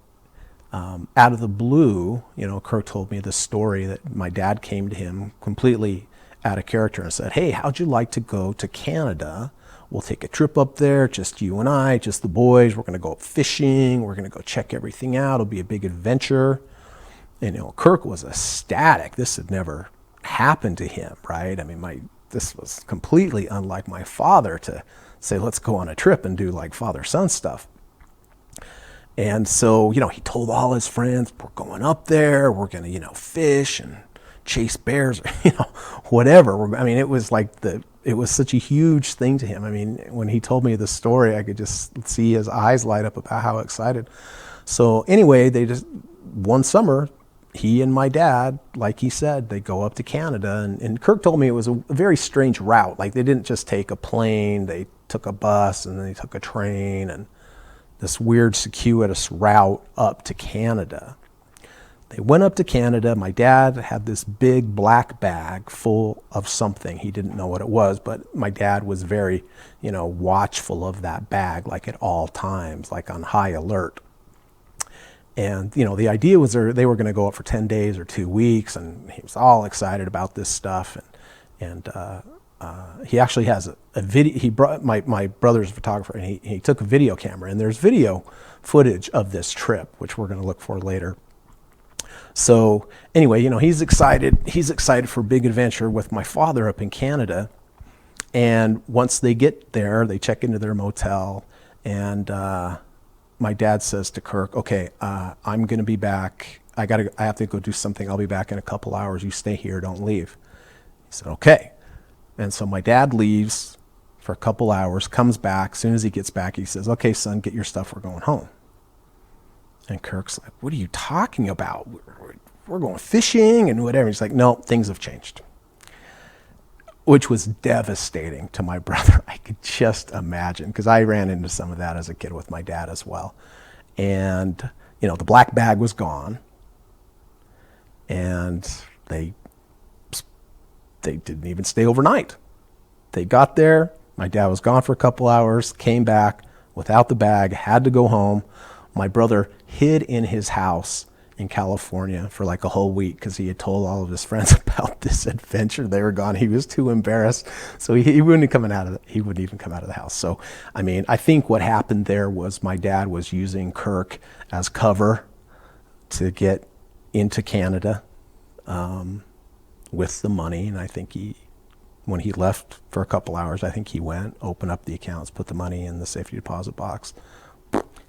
out of the blue, Kirk told me the story that my dad came to him completely out of character and said, "Hey, how'd you like to go to Canada? We'll take a trip up there, just you and I, just the boys. We're going to go fishing. We're going to go check everything out. It'll be a big adventure." And, Kirk was ecstatic. This had never happened to him, right? I mean, this was completely unlike my father to say, let's go on a trip and do like father-son stuff. And so, he told all his friends, we're going up there, we're going to, fish and chase bears, or, whatever. It was it was such a huge thing to him. When he told me the story, I could just see his eyes light up about how excited. So anyway, one summer, he and my dad, like he said, they go up to Canada. And Kirk told me it was a very strange route. Like, they didn't just take a plane, they took a bus, and then they took a train, and this weird circuitous route up to Canada. They went up to Canada. My dad had this big black bag full of something. He didn't know what it was, but my dad was very, watchful of that bag, like at all times, like on high alert. And, the idea was they were going to go up for 10 days or 2 weeks, and he was all excited about this stuff. And he actually has a video. He brought my brother's a photographer, and he took a video camera, and there's video footage of this trip, which we're going to look for later. So anyway, he's excited. He's excited for a big adventure with my father up in Canada. And once they get there, they check into their motel, and my dad says to Kirk, "Okay, I'm going to be back. I have to go do something. I'll be back in a couple hours. You stay here. Don't leave." He said, "Okay." And so my dad leaves for a couple hours, comes back. As soon as he gets back, he says, "Okay, son, get your stuff. We're going home." And Kirk's like, "What are you talking about? We're going fishing and whatever." He's like, "No, things have changed." Which was devastating to my brother. I could just imagine, because I ran into some of that as a kid with my dad as well. And, the black bag was gone. And they didn't even stay overnight. They got there. My dad was gone for a couple hours, came back without the bag, had to go home. My brother hid in his house in California for like a whole week because he had told all of his friends about this adventure. They were gone. He was too embarrassed, so he wouldn't even come out of the house. So, I think what happened there was my dad was using Kirk as cover to get into Canada with the money. And I think when he left for a couple hours, I think he went, opened up the accounts, put the money in the safety deposit box,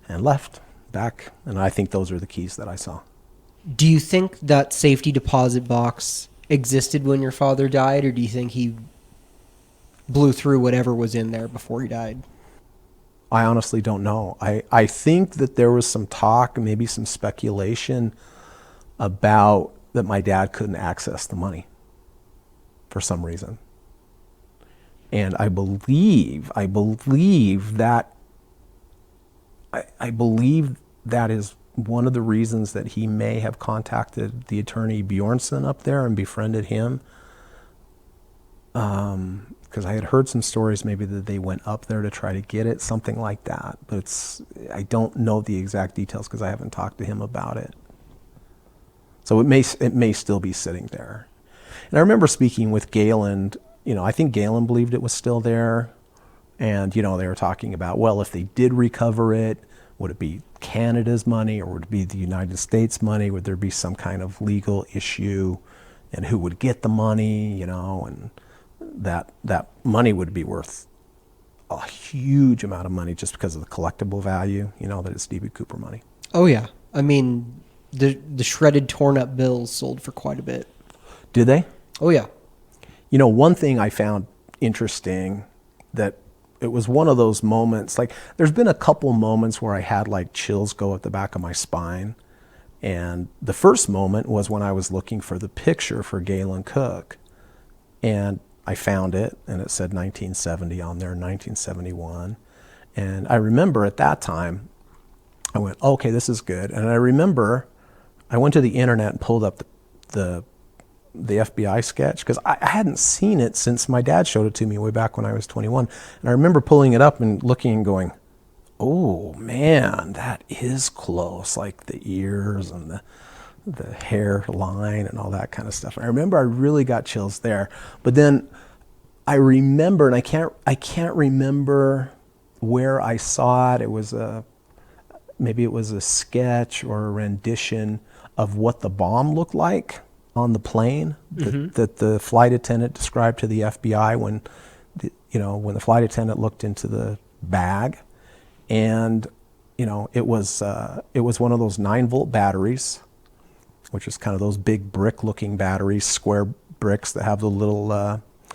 and left back. And I think those are the keys that I saw. Do you think that safety deposit box existed when your father died, or do you think he blew through whatever was in there before he died? I honestly don't know. I think that there was some talk, maybe some speculation about that my dad couldn't access the money for some reason. And I believe that is one of the reasons that he may have contacted the attorney Bjornsson up there and befriended him because I had heard some stories maybe that they went up there to try to get it, something like that. But I don't know the exact details because I haven't talked to him about it. So it may still be sitting there. And I remember speaking with Galen. I think Galen believed it was still there. And, they were talking about, well, if they did recover it, would it be Canada's money or would it be the United States money? Would there be some kind of legal issue? And who would get the money, and that money would be worth a huge amount of money just because of the collectible value, that it's D.B. Cooper money. Oh, yeah. I mean, the shredded, torn up bills sold for quite a bit. Did they? Oh, yeah. One thing I found interesting, that it was one of those moments, like there's been a couple moments where I had like chills go up the back of my spine. And the first moment was when I was looking for the picture for Galen Cook. And I found it, and it said 1970 on there, 1971. And I remember at that time, I went, okay, this is good. And I remember I went to the internet and pulled up the FBI sketch, because I hadn't seen it since my dad showed it to me way back when I was 21. And I remember pulling it up and looking and going, oh man, that is close, like the ears and the hairline and all that kind of stuff. And I remember I really got chills there. But then I remember, and I can't remember where I saw it. It was maybe it was a sketch or a rendition of what the bomb looked like on the plane that the flight attendant described to the FBI when the flight attendant looked into the bag. And, it was one of those 9-volt batteries, which is kind of those big brick-looking batteries, square bricks that have the little...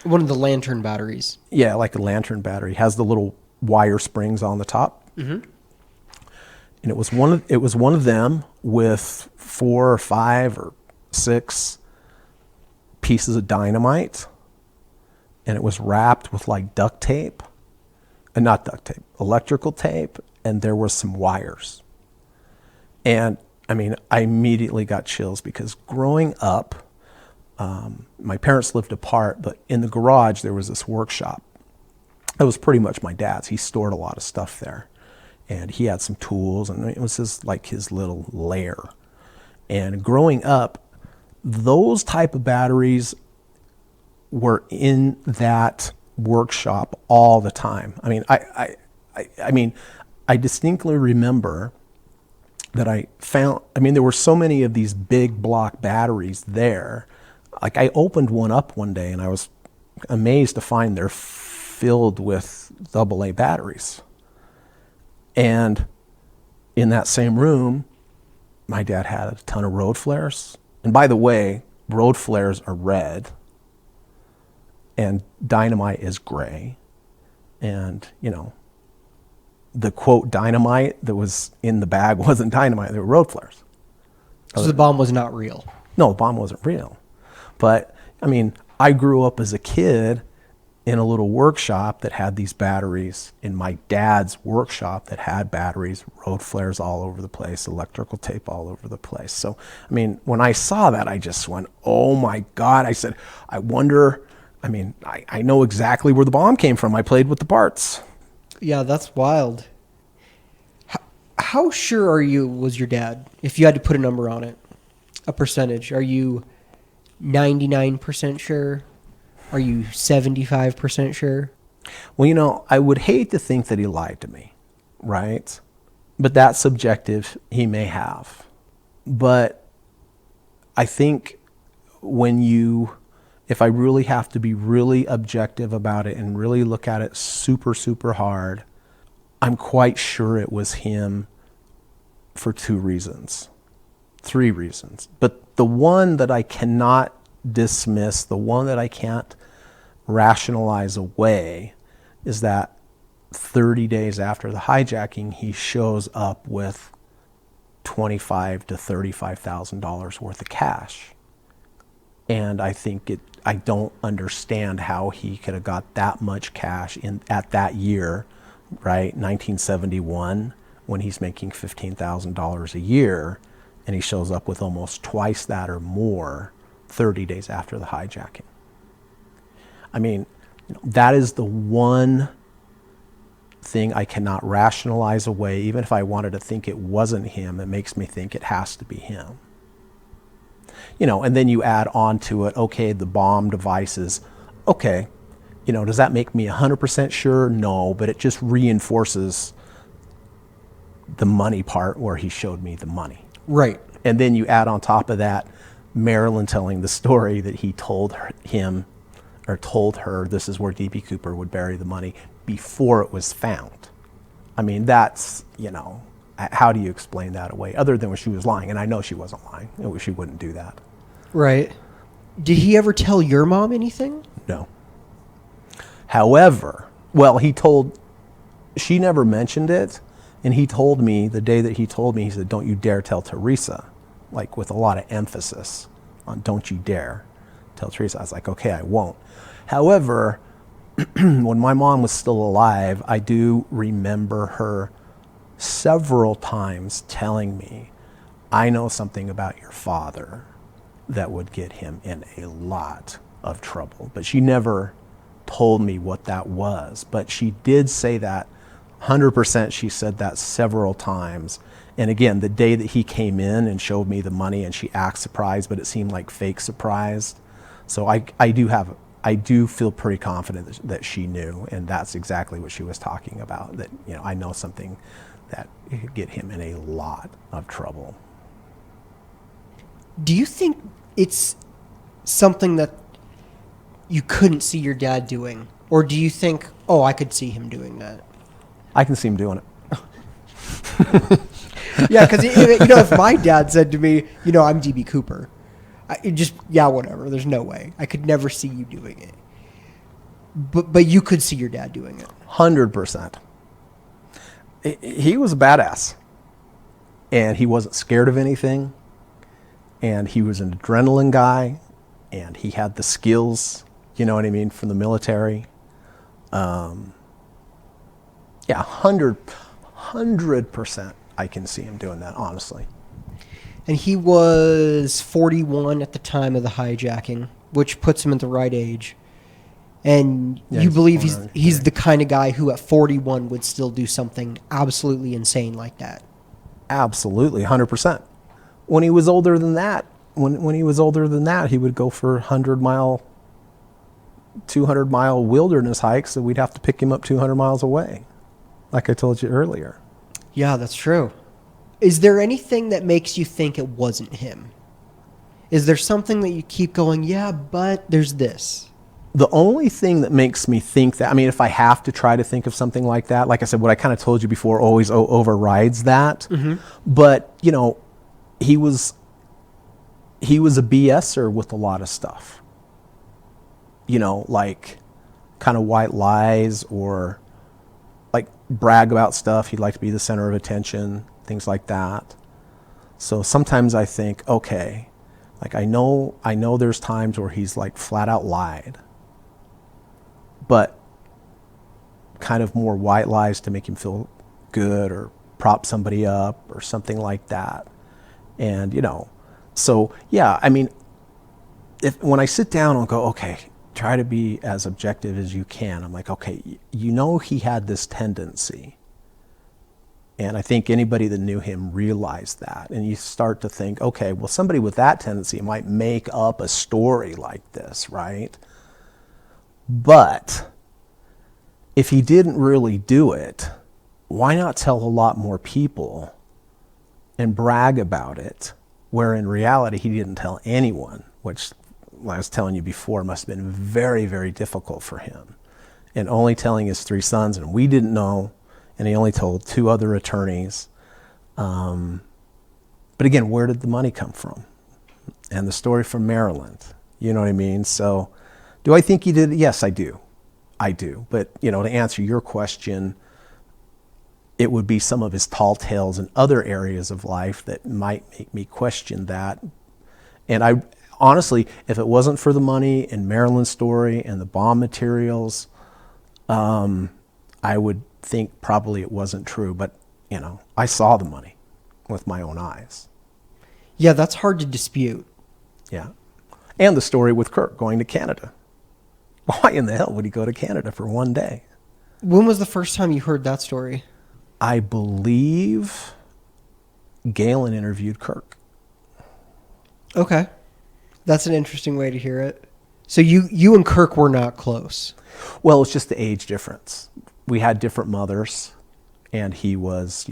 one of the lantern batteries. Yeah, like a lantern battery. Has the little wire springs on the top. Mm-hmm. And it was one of them with 4 or 5 or 6 pieces of dynamite. And it was wrapped with like duct tape. And not duct tape, electrical tape, and there were some wires. And I mean, I immediately got chills because growing up, my parents lived apart, but in the garage there was this workshop. It was pretty much my dad's. He stored a lot of stuff there, and he had some tools, and it was his little lair. And growing up, those type of batteries were in that workshop all the time. I mean, I distinctly remember that I found, there were so many of these big block batteries there. Like I opened one up one day and I was amazed to find they're filled with AA batteries. And in that same room, my dad had a ton of road flares. And by the way, road flares are red. And dynamite is gray. And, the quote dynamite that was in the bag wasn't dynamite, they were road flares. So the bomb was not real? No, the bomb wasn't real. But, I grew up as a kid in a little workshop that had these batteries, in my dad's workshop that had batteries, road flares all over the place, electrical tape all over the place. So, when I saw that, I just went, oh my God. I said, I wonder... I know exactly where the bomb came from. I played with the parts. Yeah, that's wild. How sure was your dad, if you had to put a number on it, a percentage? Are you 99% sure? Are you 75% sure? Well, I would hate to think that he lied to me, right? But that's subjective. He may have. But I think if I really have to be really objective about it and really look at it super, super hard, I'm quite sure it was him for 2 reasons, 3 reasons. But the one that I cannot dismiss, the one that I can't rationalize away, is that 30 days after the hijacking, he shows up with $25,000 to $35,000 worth of cash. And I don't understand how he could have got that much cash at that year, right? 1971, when he's making $15,000 a year, and he shows up with almost twice that or more 30 days after the hijacking. That is the one thing I cannot rationalize away. Even if I wanted to think it wasn't him, it makes me think it has to be him. And then you add on to it, okay, the bomb devices. Okay, does that make me 100% sure? No, but it just reinforces the money part where he showed me the money. Right. And then you add on top of that, Marilyn telling the story that he told her this is where D.B. Cooper would bury the money before it was found. I mean, that's, how do you explain that away other than when she was lying? And I know she wasn't lying. She wouldn't do that. Right. Did he ever tell your mom anything? No. However, she never mentioned it. And he told me, the day that he told me, he said, don't you dare tell Teresa, like with a lot of emphasis on don't you dare tell Teresa. I was like, okay, I won't. However, when my mom was still alive, I do remember her several times telling me, I know something about your father that would get him in a lot of trouble. But she never told me what that was. But she did say that 100%. She said that several times. And again, the day that he came in and showed me the money, and she acted surprised, but it seemed like fake surprised. So I do feel pretty confident that she knew, and that's exactly what she was talking about, that, I know something that could get him in a lot of trouble. Do you think it's something that you couldn't see your dad doing? Or do you think, I could see him doing that? I can see him doing it. Yeah, because, if my dad said to me, I'm D.B. Cooper, whatever. There's no way. I could never see you doing it. But you could see your dad doing it. 100%. He was a badass. And he wasn't scared of anything. And he was an adrenaline guy. And he had the skills, from the military. 100% I can see him doing that, honestly. And he was 41 at the time of the hijacking, which puts him at the right age. And you believe he's the kind of guy who at 41 would still do something absolutely insane like that. Absolutely, 100%. When he was older than that, he would go for 100-mile, 200-mile wilderness hikes, so we'd have to pick him up 200 miles away, like I told you earlier. Yeah, that's true. Is there anything that makes you think it wasn't him? Is there something that you keep going, yeah, but there's this? The only thing that makes me think that, if I have to try to think of something like that, like I said, what I kind of told you before always overrides that. Mm-hmm. But, he was a BSer with a lot of stuff. Like kind of white lies or like brag about stuff. He'd like to be the center of attention, things like that. So sometimes I think, okay, like I know there's times where he's like flat out lied, but kind of more white lies to make him feel good or prop somebody up or something like that. And, so yeah, when I sit down and go, okay, try to be as objective as you can. I'm like, okay, he had this tendency. And I think anybody that knew him realized that. And you start to think, okay, well, somebody with that tendency might make up a story like this, right? But if he didn't really do it, why not tell a lot more people and brag about it, where in reality he didn't tell anyone, which I was telling you before must have been very, very difficult for him. And only telling his 3 sons, and we didn't know, and he only told 2 other attorneys. But again, where did the money come from? And the story from Maryland, you know what I mean? So do I think he did? Yes, I do. But, to answer your question, it would be some of his tall tales in other areas of life that might make me question that. And I honestly, if it wasn't for the money and Maryland's story and the bomb materials, I would think probably it wasn't true. But, I saw the money with my own eyes. Yeah, that's hard to dispute. Yeah. And the story with Kirk going to Canada. Why in the hell would he go to Canada for one day? When was the first time you heard that story? I believe Galen interviewed Kirk. Okay. That's an interesting way to hear it. So you and Kirk were not close. Well, it's just the age difference. We had different mothers, and he was,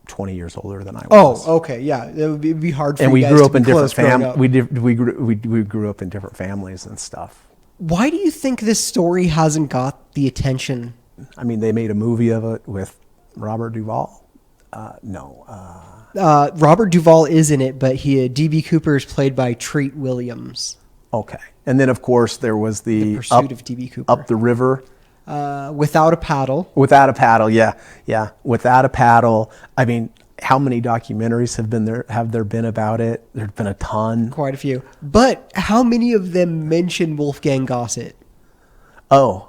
20 years older than I was. Oh, okay, yeah. It would be hard for and you we guys grew to up be in different close growing up. we grew up in different families and stuff. Why do you think this story hasn't got the attention? I mean, they made a movie of it with Robert Duvall. No. Robert Duvall is in it, but D.B. Cooper is played by Treat Williams. Okay. And then, of course, there was the Pursuit of D.B. Cooper. Up the River. Without a Paddle. Without a Paddle, yeah. Without a Paddle. I mean, how many documentaries have there been about it? There've been a ton. Quite a few. But how many of them mention Wolfgang Gossett? I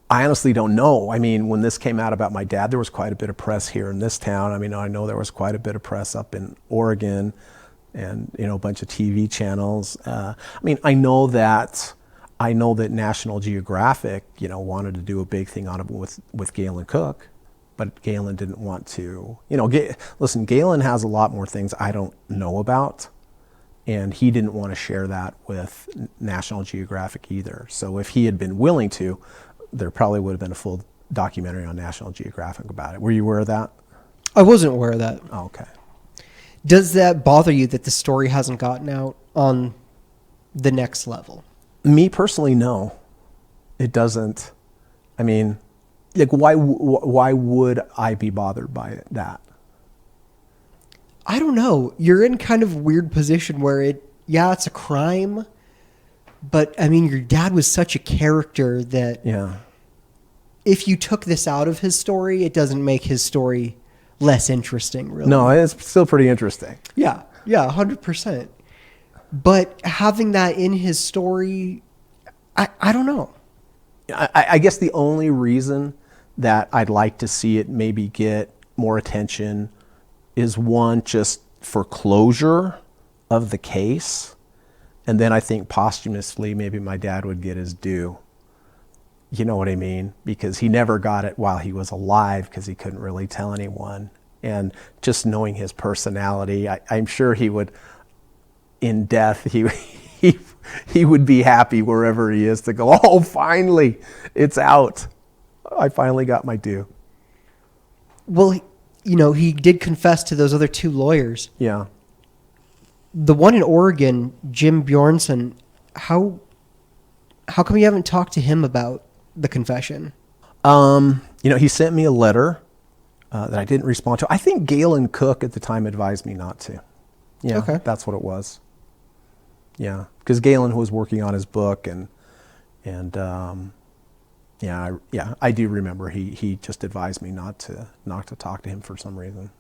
honestly don't know. I mean, when this came out about my dad, there was quite a bit of press here in this town. I mean, I know there was quite a bit of press up in Oregon and, a bunch of TV channels. I mean, I know that National Geographic, wanted to do a big thing on it with Galen Cook, but Galen didn't want to. Listen, Galen has a lot more things I don't know about, and he didn't want to share that with National Geographic either. So if he had been willing to, there probably would have been a full documentary on National Geographic about it. Were you aware of that? I wasn't aware of that. Oh, okay. Does that bother you that the story hasn't gotten out on the next level? Me personally, no. It doesn't. I mean, like, why would I be bothered by that? I don't know. You're in kind of a weird position where it's a crime, but I mean, your dad was such a character that if you took this out of his story, it doesn't make his story less interesting, really. No, it's still pretty interesting. Yeah, 100%. But having that in his story, I don't know. I guess the only reason that I'd like to see it maybe get more attention is, one, just for closure of the case. And then I think posthumously, maybe my dad would get his due. You know what I mean? Because he never got it while he was alive because he couldn't really tell anyone. And just knowing his personality, I'm sure he would, in death, he would be happy wherever he is to go, oh, finally, it's out. I finally got my due. Well, he did confess to those other two lawyers. Yeah. The one in Oregon, Jim Bjornson, how come you haven't talked to him about the confession? He sent me a letter that I didn't respond to. I think Galen Cook at the time advised me not to. Yeah, okay. That's what it was. Yeah, because Galen was working on his book, and I do remember he just advised me not to talk to him for some reason.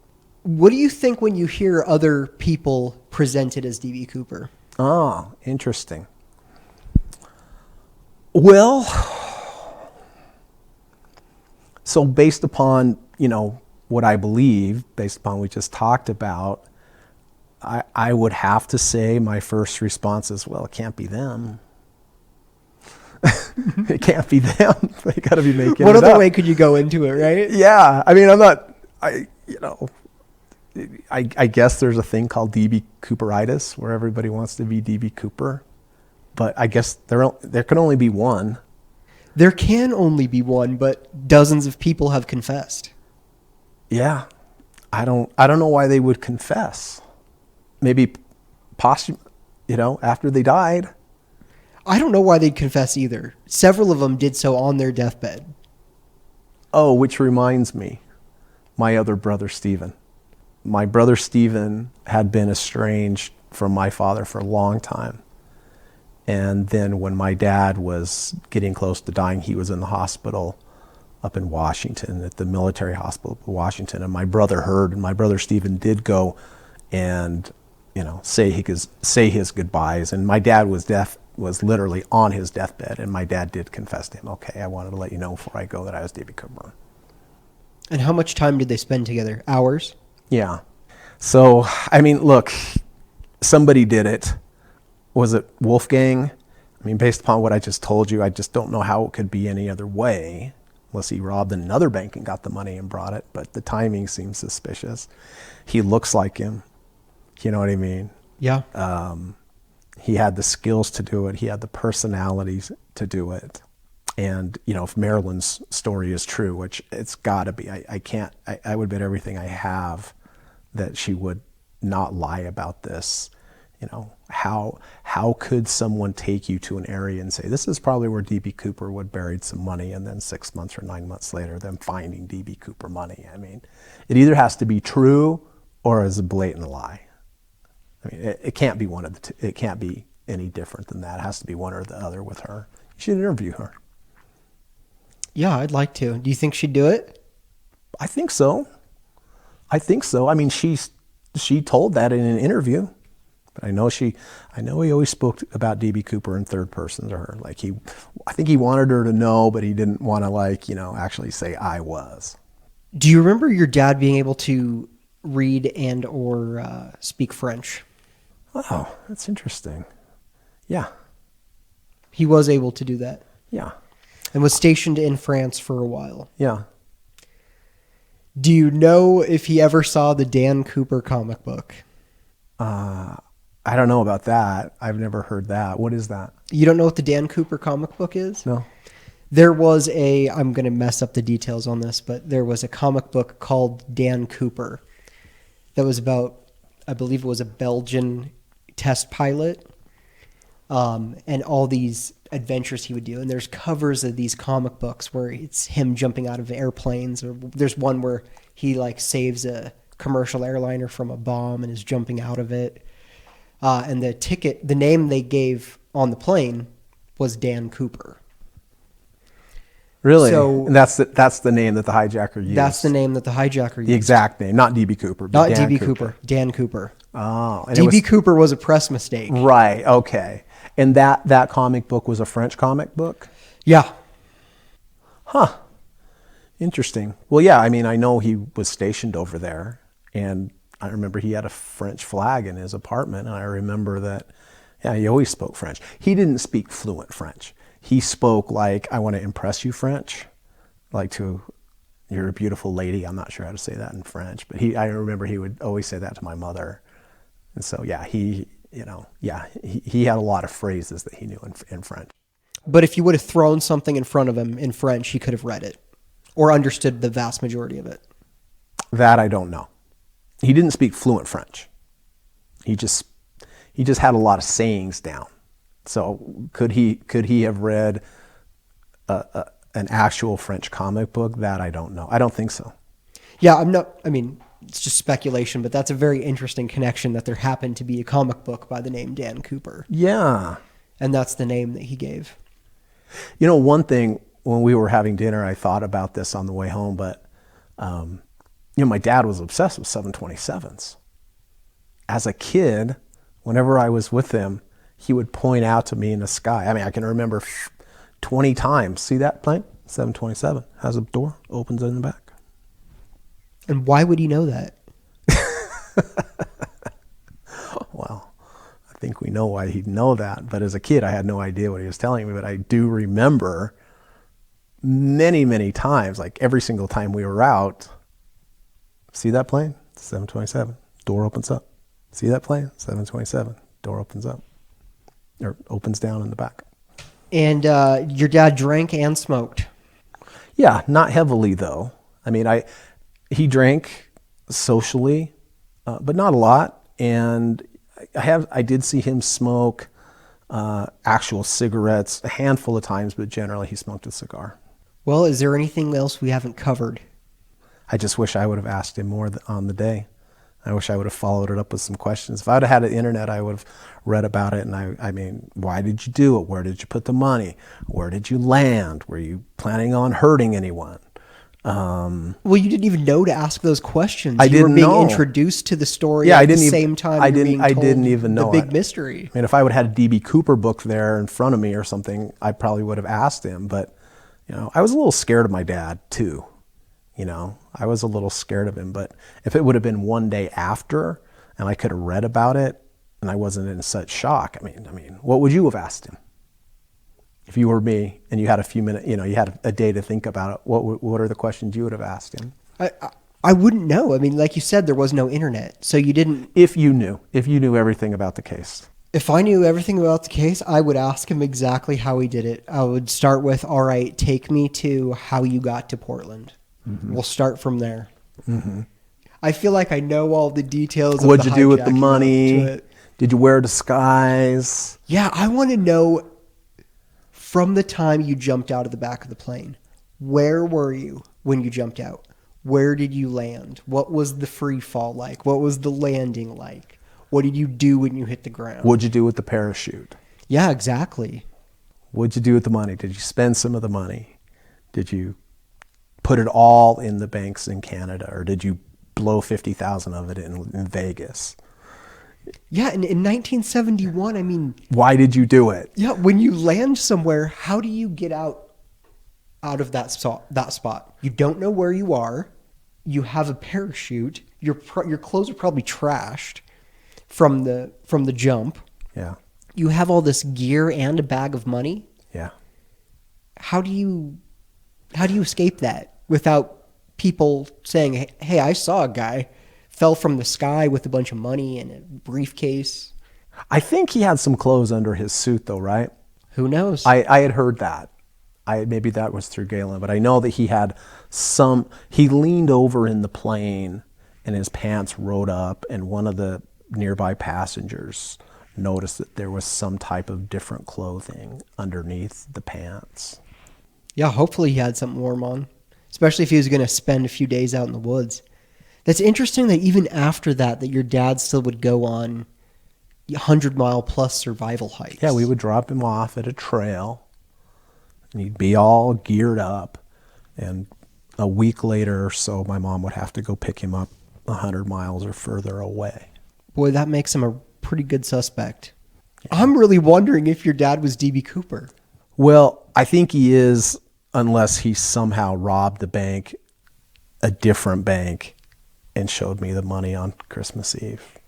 What do you think when you hear other people presented as D.B. Cooper? Oh, interesting. Well, so based upon, what I believe, based upon what we just talked about, I would have to say my first response is, well, it can't be them. It can't be them. They got to be making What it other up. way could you go into it, right? Yeah. I mean, I guess there's a thing called DB Cooperitis where everybody wants to be DB Cooper, but I guess there can only be one. There can only be one, but dozens of people have confessed. Yeah. I don't know why they would confess. Maybe after they died. I don't know why they'd confess either. Several of them did so on their deathbed. Oh, which reminds me, my other brother, Stephen. My brother, Stephen, had been estranged from my father for a long time. And then when my dad was getting close to dying, he was in the hospital up in Washington, at the military hospital in Washington. And my brother heard, and my brother, Stephen, did go and, say his goodbyes. And my dad was literally on his deathbed, and my dad did confess to him, okay, I wanted to let you know before I go that I was D.B. Cooper. And how much time did they spend together? Hours? Yeah. So, I mean, look, somebody did it. Was it Wolfgang? I mean, based upon what I just told you, I just don't know how it could be any other way, unless he robbed another bank and got the money and brought it. But the timing seems suspicious. He looks like him. You know what I mean? Yeah. He had the skills to do it. He had the personalities to do it. And, you know, if Marilyn's story is true, which it's got to be, I would bet everything I have that she would not lie about this. You know, how could someone take you to an area and say, this is probably where D.B. Cooper would buried some money, and then 6 months or 9 months later, them finding D.B. Cooper money? I mean, it either has to be true or is a blatant lie. I mean, it can't be one of the two. It can't be any different than that. It has to be one or the other with her. You should interview her. Yeah, I'd like to. Do you think she'd do it? I think so. I mean, she told that in an interview. But I know he always spoke about D.B. Cooper in third person to her. Like I think he wanted her to know, but he didn't want to actually say I was. Do you remember your dad being able to read and or speak French? Oh, that's interesting. Yeah. He was able to do that. Yeah. And was stationed in France for a while. Yeah. Do you know if he ever saw the Dan Cooper comic book? I don't know about that. I've never heard that. What is that? You don't know what the Dan Cooper comic book is? No. There was I'm going to mess up the details on this, but there was a comic book called Dan Cooper that was about, I believe it was a Belgian test pilot, and all these adventures he would do. And there's covers of these comic books where it's him jumping out of airplanes, or there's one where he saves a commercial airliner from a bomb and is jumping out of it. And the name they gave on the plane was Dan Cooper. Really? So, and that's the name that the hijacker used? That's the name that the hijacker used. The exact name, not D.B. Cooper. But not D.B. Cooper. Dan Cooper. Oh. D.B. Cooper was a press mistake. Right, okay. And that comic book was a French comic book? Yeah. Huh. Interesting. Well, yeah, I mean, I know he was stationed over there, and I remember he had a French flag in his apartment, and I remember that, yeah, he always spoke French. He didn't speak fluent French. He spoke I want to impress you French, you're a beautiful lady. I'm not sure how to say that in French, but I remember he would always say that to my mother. And so, yeah, he had a lot of phrases that he knew in French. But if you would have thrown something in front of him in French, he could have read it or understood the vast majority of it. That I don't know. He didn't speak fluent French. He just had a lot of sayings down. So could he have read an actual French comic book? That I don't know. I don't think so. Yeah, it's just speculation, but that's a very interesting connection that there happened to be a comic book by the name Dan Cooper. Yeah. And that's the name that he gave. You know, one thing, when we were having dinner, I thought about this on the way home, but my dad was obsessed with 727s. As a kid, whenever I was with him, he would point out to me in the sky. I mean, I can remember 20 times. See that plane? 727. Has a door, opens in the back. And why would he know that? Well, I think we know why he'd know that. But as a kid, I had no idea what he was telling me. But I do remember many, many times, every single time we were out, see that plane? 727. Door opens up. See that plane? 727. Door opens up. Or opens down in the back. And your dad drank and smoked? Yeah, not heavily though. I mean, he drank socially, but not a lot. And I did see him smoke actual cigarettes a handful of times, but generally he smoked a cigar. Well, is there anything else we haven't covered? I just wish I would have asked him more on the day. I wish I would have followed it up with some questions. If I would have had the internet, I would have read about it. And I mean, why did you do it? Where did you put the money? Where did you land? Were you planning on hurting anyone? Well, you didn't even know to ask those questions. I didn't know. You were being introduced to the story at the same time. I didn't even know the big mystery. I mean, if I would have had a D.B. Cooper book there in front of me or something, I probably would have asked him. But, I was a little scared of my dad too. I was a little scared of him, but if it would have been one day after and I could have read about it and I wasn't in such shock, I mean, what would you have asked him? If you were me and you had a few minutes, you had a day to think about it, what are the questions you would have asked him? I wouldn't know. I mean, like you said, there was no internet, so you didn't. If you knew everything about the case. If I knew everything about the case, I would ask him exactly how he did it. I would start with, all right, take me to how you got to Portland. Mm-hmm. We'll start from there. Mm-hmm. I feel like I know all the details. What'd you do with the money? Did you wear a disguise? Yeah, I want to know from the time you jumped out of the back of the plane. Where were you when you jumped out? Where did you land? What was the free fall like? What was the landing like? What did you do when you hit the ground? What'd you do with the parachute? Yeah, exactly. What'd you do with the money? Did you spend some of the money? Did you put it all in the banks in Canada, or did you blow 50,000 of it in Vegas? Yeah, in 1971, I mean... Why did you do it? Yeah, when you land somewhere, how do you get out of that spot? You don't know where you are. You have a parachute. Your clothes are probably trashed from the jump. Yeah. You have all this gear and a bag of money. Yeah. How do you escape that without people saying, "Hey, I saw a guy fell from the sky with a bunch of money and a briefcase"? I think he had some clothes under his suit, though, right? Who knows? I had heard that. Maybe that was through Galen, but I know that he had some. He leaned over in the plane, and his pants rode up, and one of the nearby passengers noticed that there was some type of different clothing underneath the pants. Yeah, hopefully he had something warm on, especially if he was going to spend a few days out in the woods. That's interesting that even after that your dad still would go on 100-mile-plus survival hikes. Yeah, we would drop him off at a trail, and he'd be all geared up, and a week later or so, my mom would have to go pick him up 100 miles or further away. Boy, that makes him a pretty good suspect. Yeah. I'm really wondering if your dad was D.B. Cooper. Well, I think he is, unless he somehow robbed the bank, a different bank, and showed me the money on Christmas Eve.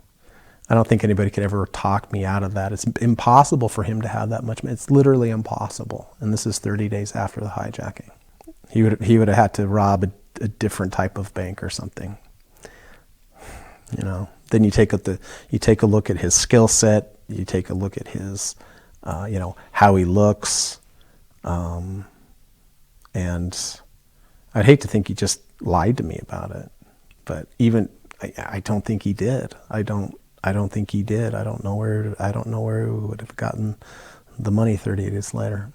I don't think anybody could ever talk me out of that. It's impossible for him to have that much money. It's literally impossible. And this is 30 days after the hijacking. He would have had to rob a different type of bank or something. Then you take a look at his skill set. You take a look at his, how he looks. And I'd hate to think he just lied to me about it. But even I don't think he did. I don't think he did. I don't know where he would have gotten the money 30 days later.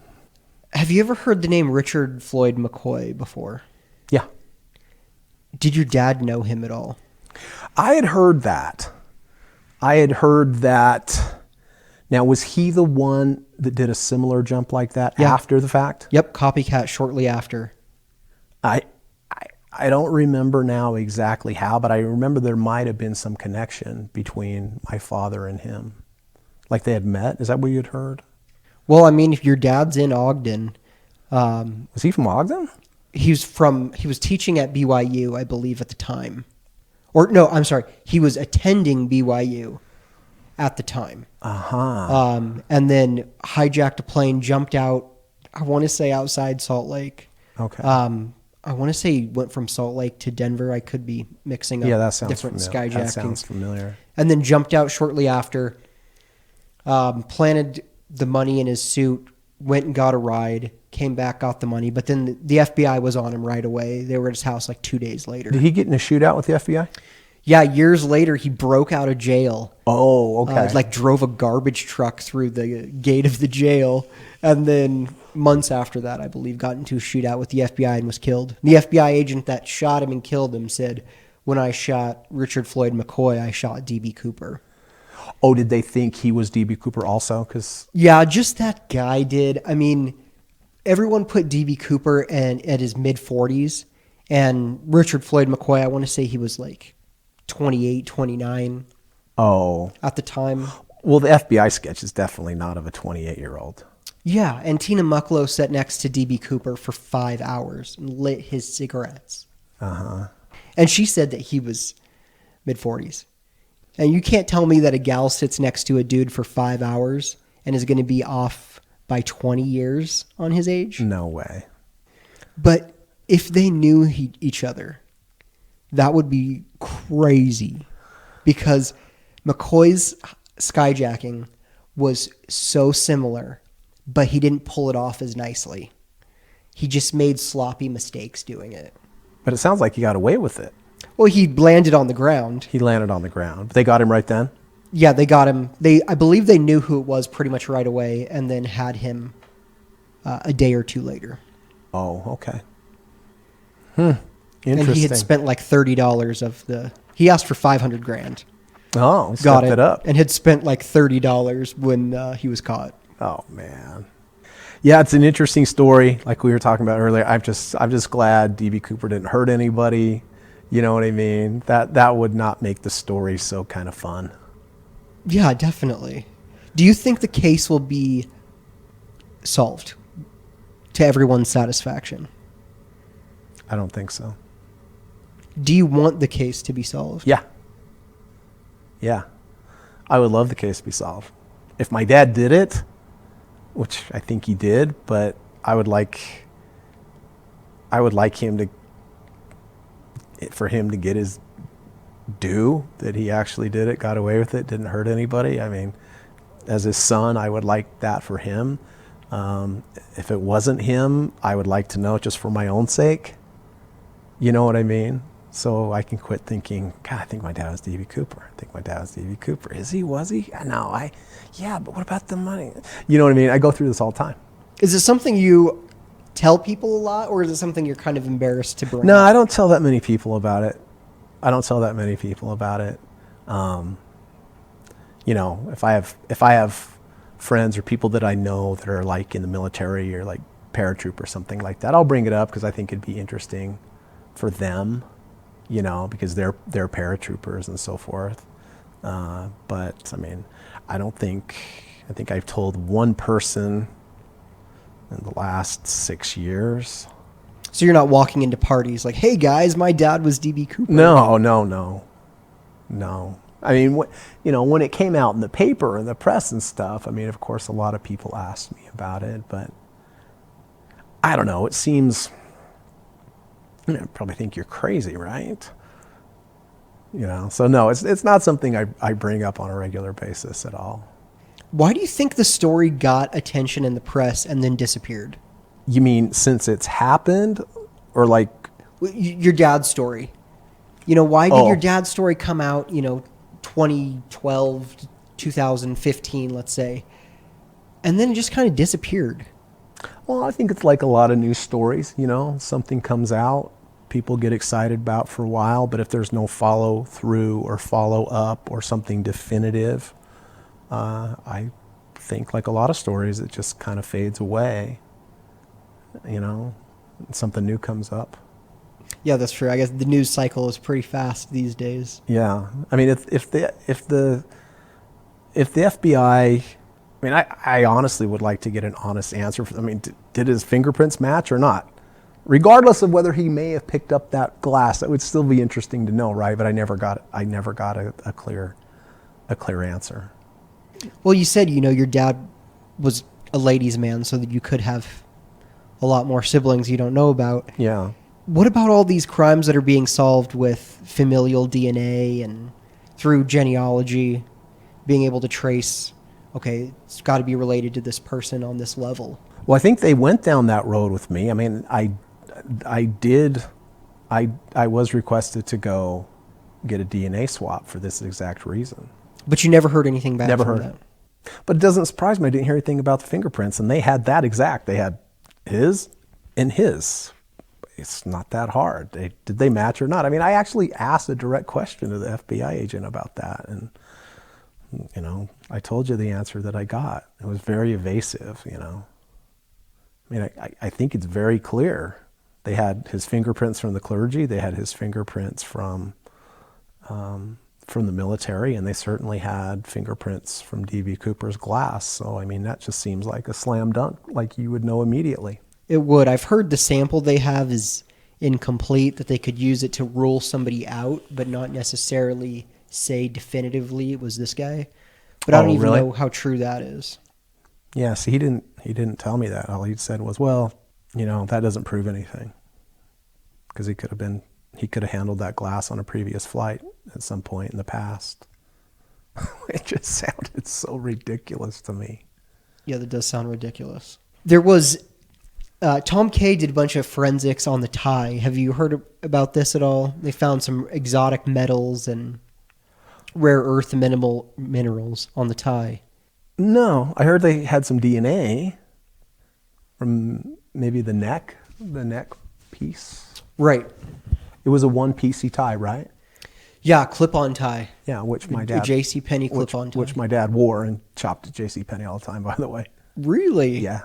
Have you ever heard the name Richard Floyd McCoy before? Yeah. Did your dad know him at all? I had heard that. Now, was he the one that did a similar jump like that after the fact? Yep, copycat shortly after. I don't remember now exactly how, but I remember there might have been some connection between my father and him. Like they had met? Is that what you had heard? Well, I mean, if your dad's in Ogden... was he from Ogden? He was teaching at BYU, I believe, at the time. Or, no, I'm sorry. He was attending BYU at the time. Uh-huh. And then hijacked a plane, jumped out, I want to say outside Salt Lake. Okay. I want to say he went from Salt Lake to Denver. I could be mixing up different skyjackings. That sounds familiar. And then jumped out shortly after, planted the money in his suit, went and got a ride, came back, got the money. But then the FBI was on him right away. They were at his house like 2 days later. Did he get in a shootout with the FBI? Yeah, years later, he broke out of jail. Oh, okay. Drove a garbage truck through the gate of the jail. And then months after that, I believe, got into a shootout with the FBI and was killed. The FBI agent that shot him and killed him said, when I shot Richard Floyd McCoy, I shot D.B. Cooper. Oh, did they think he was D.B. Cooper also? Yeah, just that guy did. I mean, everyone put D.B. Cooper at his mid-40s. And Richard Floyd McCoy, I want to say he was like 28, 29 at the time. Well, the FBI sketch is definitely not of a 28-year-old. Yeah, and Tina Mucklow sat next to D.B. Cooper for 5 hours and lit his cigarettes. Uh-huh. And she said that he was mid-40s. And you can't tell me that a gal sits next to a dude for 5 hours and is going to be off by 20 years on his age. No way. But if they knew each other, that would be crazy, because McCoy's skyjacking was so similar, but he didn't pull it off as nicely. He just made sloppy mistakes doing it. But it sounds like he got away with it. Well, he landed on the ground. He landed on the ground. They got him right then? Yeah, they got him. I believe they knew who it was pretty much right away, and then had him a day or two later. Oh, okay. Interesting. And he had spent like $30 he asked for $500,000. Oh, he got stepped it up. And had spent like $30 when he was caught. Oh, man. Yeah, it's an interesting story. Like we were talking about earlier, I'm just glad D.B. Cooper didn't hurt anybody. You know what I mean? That would not make the story so kind of fun. Yeah, definitely. Do you think the case will be solved to everyone's satisfaction? I don't think so. Do you want the case to be solved? Yeah. Yeah. I would love the case to be solved. If my dad did it, which I think he did, but I would like him for him to get his due, that he actually did it, got away with it, didn't hurt anybody. I mean, as his son, I would like that for him. If it wasn't him, I would like to know, just for my own sake. You know what I mean? So I can quit thinking, God, I think my dad was D.B. Cooper. I think my dad was D.B. Cooper. Is he? Was he? No, yeah, but what about the money? You know what I mean? I go through this all the time. Is it something you tell people a lot, or is it something you're kind of embarrassed to bring No, up? I don't tell that many people about it. You know, if I have friends or people that I know that are like in the military or like paratroop or something like that, I'll bring it up because I think it'd be interesting for them, you know, because they're paratroopers and so forth. But I mean, I think I've told one person in the last 6 years. So you're not walking into parties like, hey guys, my dad was D.B. Cooper. No. I mean, when it came out in the paper and the press and stuff, I mean, of course, a lot of people asked me about it, but I don't know. It seems, I probably think you're crazy, right? You know, so no, it's not something I bring up on a regular basis at all. Why do you think the story got attention in the press and then disappeared? You mean since it's happened, or like your dad's story? You know, why did your dad's story come out, 2012, 2015, let's say, and then it just kind of disappeared? Well, I think it's like a lot of news stories, something comes out, people get excited about for a while, but if there's no follow through or follow up or something definitive, I think like a lot of stories, it just kind of fades away, something new comes up. Yeah, that's true. I guess the news cycle is pretty fast these days. Yeah. I mean, if the FBI, I mean, I honestly would like to get an honest answer. Did his fingerprints match or not? Regardless of whether he may have picked up that glass, that would still be interesting to know, right? But I never got a clear answer. Well, you said, your dad was a ladies' man, so that you could have a lot more siblings you don't know about. Yeah. What about all these crimes that are being solved with familial DNA and through genealogy, being able to trace, okay, it's got to be related to this person on this level? Well, I think they went down that road with me. I mean, I was requested to go get a DNA swap for this exact reason. But you never heard anything back from that? But it doesn't surprise me. I didn't hear anything about the fingerprints, and they had that exact. They had his and his. It's not that hard. Did they match or not? I mean, I actually asked a direct question to the FBI agent about that, and I told you the answer that I got. It was very evasive. I mean, I think it's very clear. They had his fingerprints from the clergy. They had his fingerprints from the military, and they certainly had fingerprints from D.B. Cooper's glass. So, I mean, that just seems like a slam dunk, like you would know immediately. It would. I've heard the sample they have is incomplete, that they could use it to rule somebody out, but not necessarily say definitively it was this guy. But I don't even know how true that is. Yeah, see, he didn't tell me that. All he said was, well, that doesn't prove anything. Because he could have handled that glass on a previous flight at some point in the past. It just sounded so ridiculous to me. Yeah, that does sound ridiculous. There was, Tom Kay did a bunch of forensics on the tie. Have you heard about this at all? They found some exotic metals and rare earth minerals on the tie. No, I heard they had some DNA from maybe the neck piece. Right. It was a one-piecey tie, right? Yeah, clip-on tie. Yeah, which my dad... A JCPenney clip-on tie. Which my dad wore and chopped at JCPenney all the time, by the way. Really? Yeah.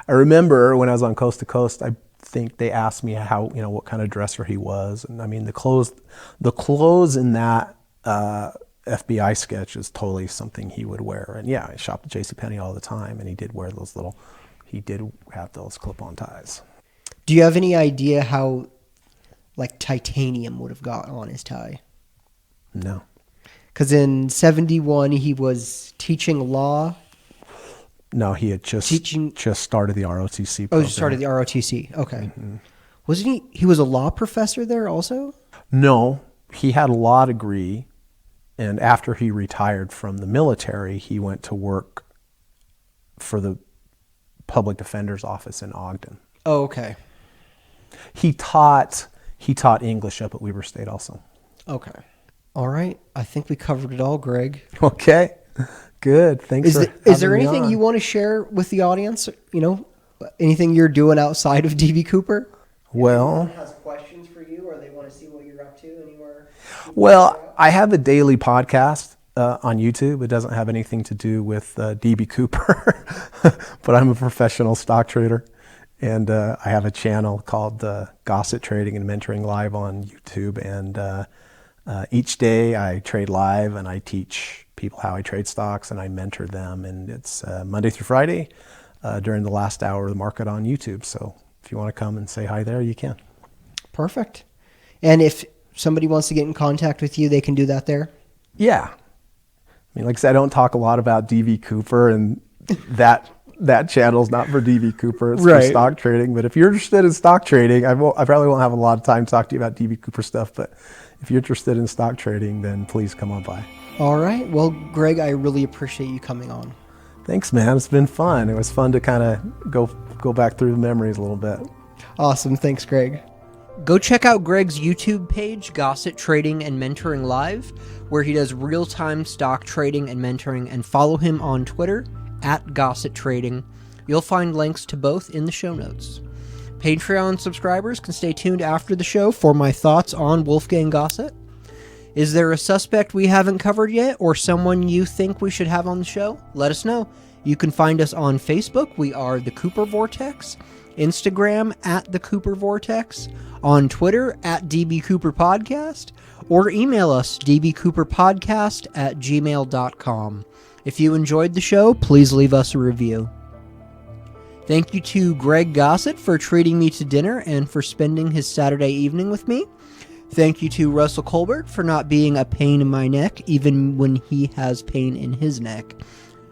I remember when I was on Coast to Coast, I think they asked me how, what kind of dresser he was. And I mean, the clothes in that FBI sketch is totally something he would wear. And yeah, I shopped at JCPenney all the time, and he did have those clip-on ties. Do you have any idea how, titanium would have got on his tie? No. Because in 71, he was teaching law. No, he had just started the ROTC program. Oh, just started the ROTC. Okay. Mm-hmm. Wasn't he was a law professor there also? No, he had a law degree, and after he retired from the military, he went to work for the public defender's office in Ogden. Oh, okay. He taught English up at Weber State also. Okay. All right. I think we covered it all, Greg. Okay. Good. Thanks for having me on. Is there anything you want to share with the audience? Anything you're doing outside of DB Cooper? Well, if anyone has questions for you, or they want to see what you're up to anywhere? Well, I have a daily podcast on YouTube. It doesn't have anything to do with DB Cooper, but I'm a professional stock trader, and I have a channel called Gossett Trading and Mentoring Live on YouTube. And each day I trade live, and I teach people how I trade stocks, and I mentor them. And it's Monday through Friday during the last hour of the market on YouTube. So if you want to come and say hi there, you can. Perfect. And if somebody wants to get in contact with you, they can do that there? Yeah. I mean, like I said, I don't talk a lot about DB Cooper, and that channel's not for DB Cooper. It's for stock trading. But if you're interested in stock trading, I probably won't have a lot of time to talk to you about DB Cooper stuff. But if you're interested in stock trading, then please come on by. All right. Well, Greg, I really appreciate you coming on. Thanks, man. It's been fun. It was fun to kind of go back through the memories a little bit. Awesome. Thanks, Greg. Go check out Greg's YouTube page, Gossett Trading and Mentoring Live, where he does real-time stock trading and mentoring, and follow him on Twitter @Gossett Trading. You'll find links to both in the show notes. Patreon subscribers can stay tuned after the show for my thoughts on Wolfgang Gossett. Is there a suspect we haven't covered yet, or someone you think we should have on the show? Let us know. You can find us on Facebook. We are The Cooper Vortex. Instagram @The Cooper Vortex. On Twitter @DB Cooper Podcast. Or email us dbcooperpodcast@gmail.com. If you enjoyed the show, please leave us a review. Thank you to Greg Gossett for treating me to dinner and for spending his Saturday evening with me. Thank you to Russell Colbert for not being a pain in my neck, even when he has pain in his neck.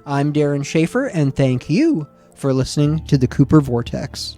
I'm Darren Schaefer, and thank you for listening to the Cooper Vortex.